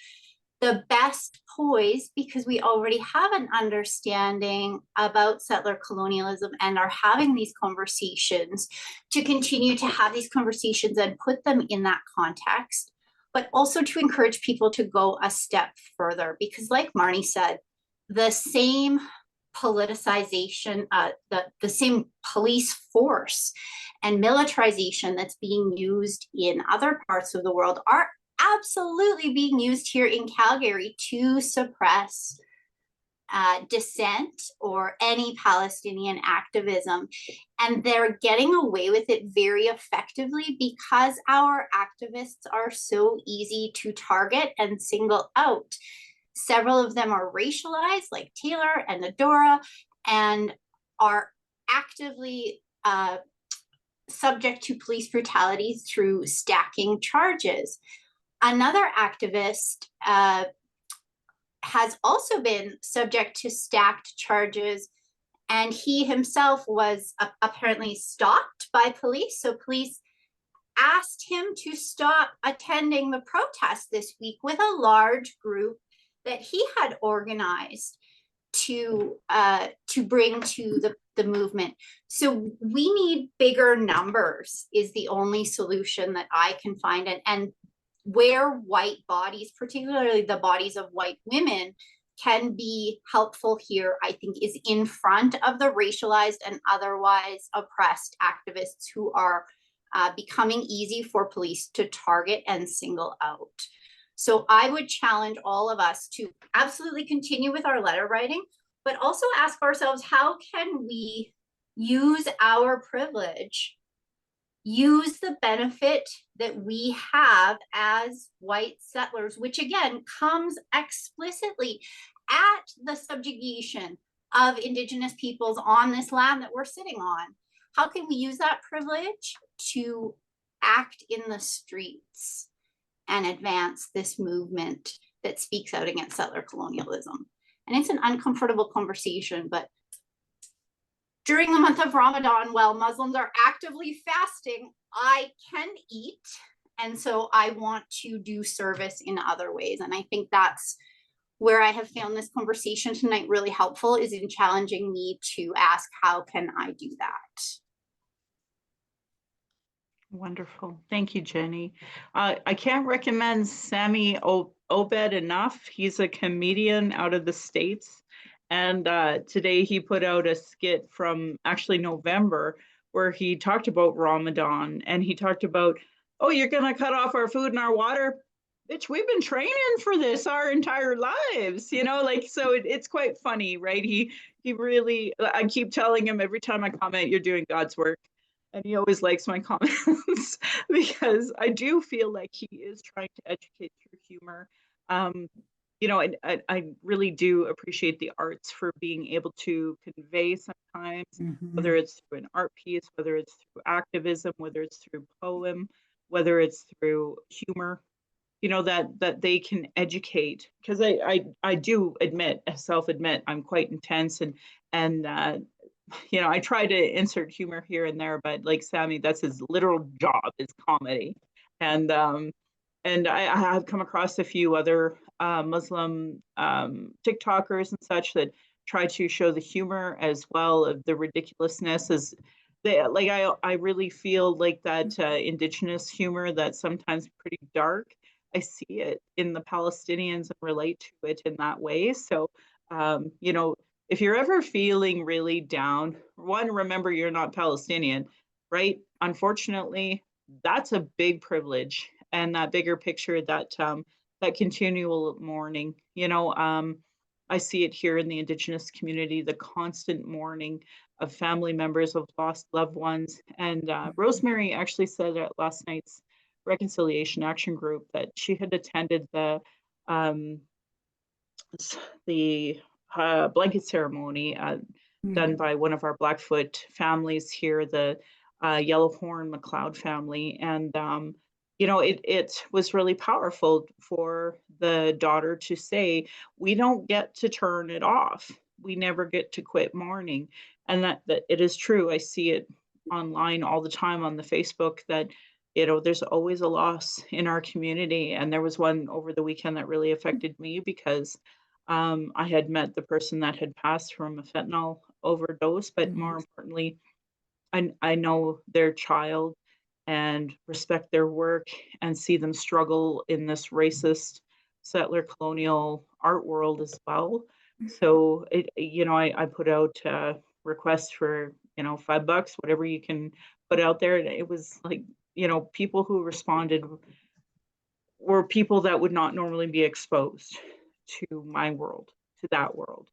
best poised, because we already have an understanding about settler colonialism and are having these conversations, to continue to have these conversations and put them in that context, but also to encourage people to go a step further. Because like Marnie said, the same politicization, the same police force and militarization that's being used in other parts of the world are absolutely being used here in Calgary to suppress dissent or any Palestinian activism. And they're getting away with it very effectively, because our activists are so easy to target and single out. Several of them are racialized, like Taylor and Adora, and are actively subject to police brutality through stacking charges. Another activist has also been subject to stacked charges, and he himself was apparently stopped by police. So police asked him to stop attending the protest this week with a large group that he had organized to bring to the movement. So we need bigger numbers is the only solution that I can find. And where white bodies, particularly the bodies of white women, can be helpful here, I think, is in front of the racialized and otherwise oppressed activists who are becoming easy for police to target and single out. So I would challenge all of us to absolutely continue with our letter writing, but also ask ourselves, how can we use our privilege, use the benefit that we have as white settlers, which again comes explicitly at the subjugation of Indigenous peoples on this land that we're sitting on. How can we use that privilege to act in the streets and advance this movement that speaks out against settler colonialism? And it's an uncomfortable conversation, but during the month of Ramadan, while Muslims are actively fasting, I can eat. And so I want to do service in other ways. And I think that's where I have found this conversation tonight really helpful, is in challenging me to ask, how can I do that? Wonderful. Thank you, Jenny. I can't recommend Sami Obed enough. He's a comedian out of the States. And today he put out a skit from actually November where he talked about Ramadan, and he talked about, oh, you're going to cut off our food and our water? Bitch, we've been training for this our entire lives, you know, like, so it's quite funny, right? He really, I keep telling him every time I comment, you're doing God's work. And he always likes my comments because I do feel like he is trying to educate through humor. You know, I really do appreciate the arts for being able to convey sometimes, whether it's through an art piece, whether it's through activism, whether it's through poem, whether it's through humor, you know, that they can educate. Because I do admit, self-admit, I'm quite intense, and you know, I try to insert humor here and there, but like Sami, that's his literal job, is comedy. And I have come across a few other Muslim TikTokers and such that try to show the humor as well of the ridiculousness. As they, like, I really feel like that Indigenous humor that's sometimes pretty dark, I see it in the Palestinians and relate to it in that way. So, you know, if you're ever feeling really down, one, remember you're not Palestinian, right? Unfortunately, that's a big privilege, and that bigger picture, that that continual mourning. You know, I see it here in the Indigenous community, the constant mourning of family members of lost loved ones. And Rosemary actually said at last night's Reconciliation Action Group that she had attended the blanket ceremony done by one of our Blackfoot families here, the Yellowhorn McLeod family. And, you know, it was really powerful for the daughter to say, we don't get to turn it off. We never get to quit mourning. And that it is true. I see it online all the time on the Facebook that, you know, there's always a loss in our community. And there was one over the weekend that really affected me because I had met the person that had passed from a fentanyl overdose, but more importantly, I know their child and respect their work and see them struggle in this racist settler colonial art world as well. So you know, I put out requests for, you know, $5, whatever you can put out there. And it was like, you know, people who responded were people that would not normally be exposed to my world, to that world.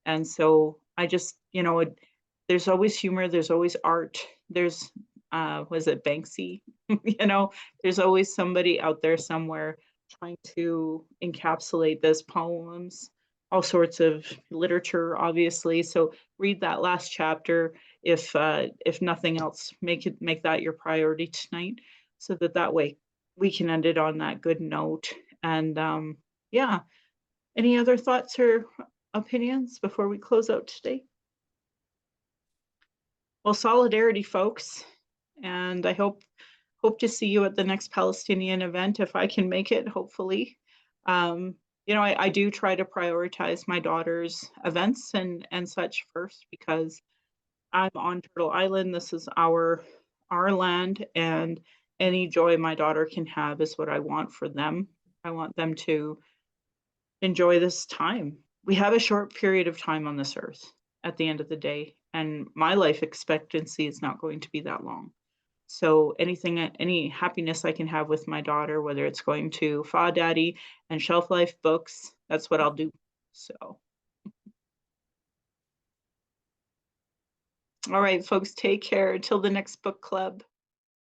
And so I just, you know, there's always humor, there's always art, there's, was it Banksy? You know, there's always somebody out there somewhere trying to encapsulate this, poems, all sorts of literature, obviously. So read that last chapter. if nothing else, make that your priority tonight, so that way we can end it on that good note. And yeah, any other thoughts or opinions before we close out today? Well, solidarity, folks, and I hope to see you at the next Palestinian event if I can make it, hopefully. You know, I do try to prioritize my daughter's events and such first, because I'm on Turtle Island. This is our land, and any joy my daughter can have is what I want for them. I want them to enjoy this time. We have a short period of time on this earth at the end of the day, and my life expectancy is not going to be that long. So any happiness I can have with my daughter, whether it's going to Fa Daddy and Shelf Life Books, that's what I'll do. So, all right, folks, take care. Till the next book club.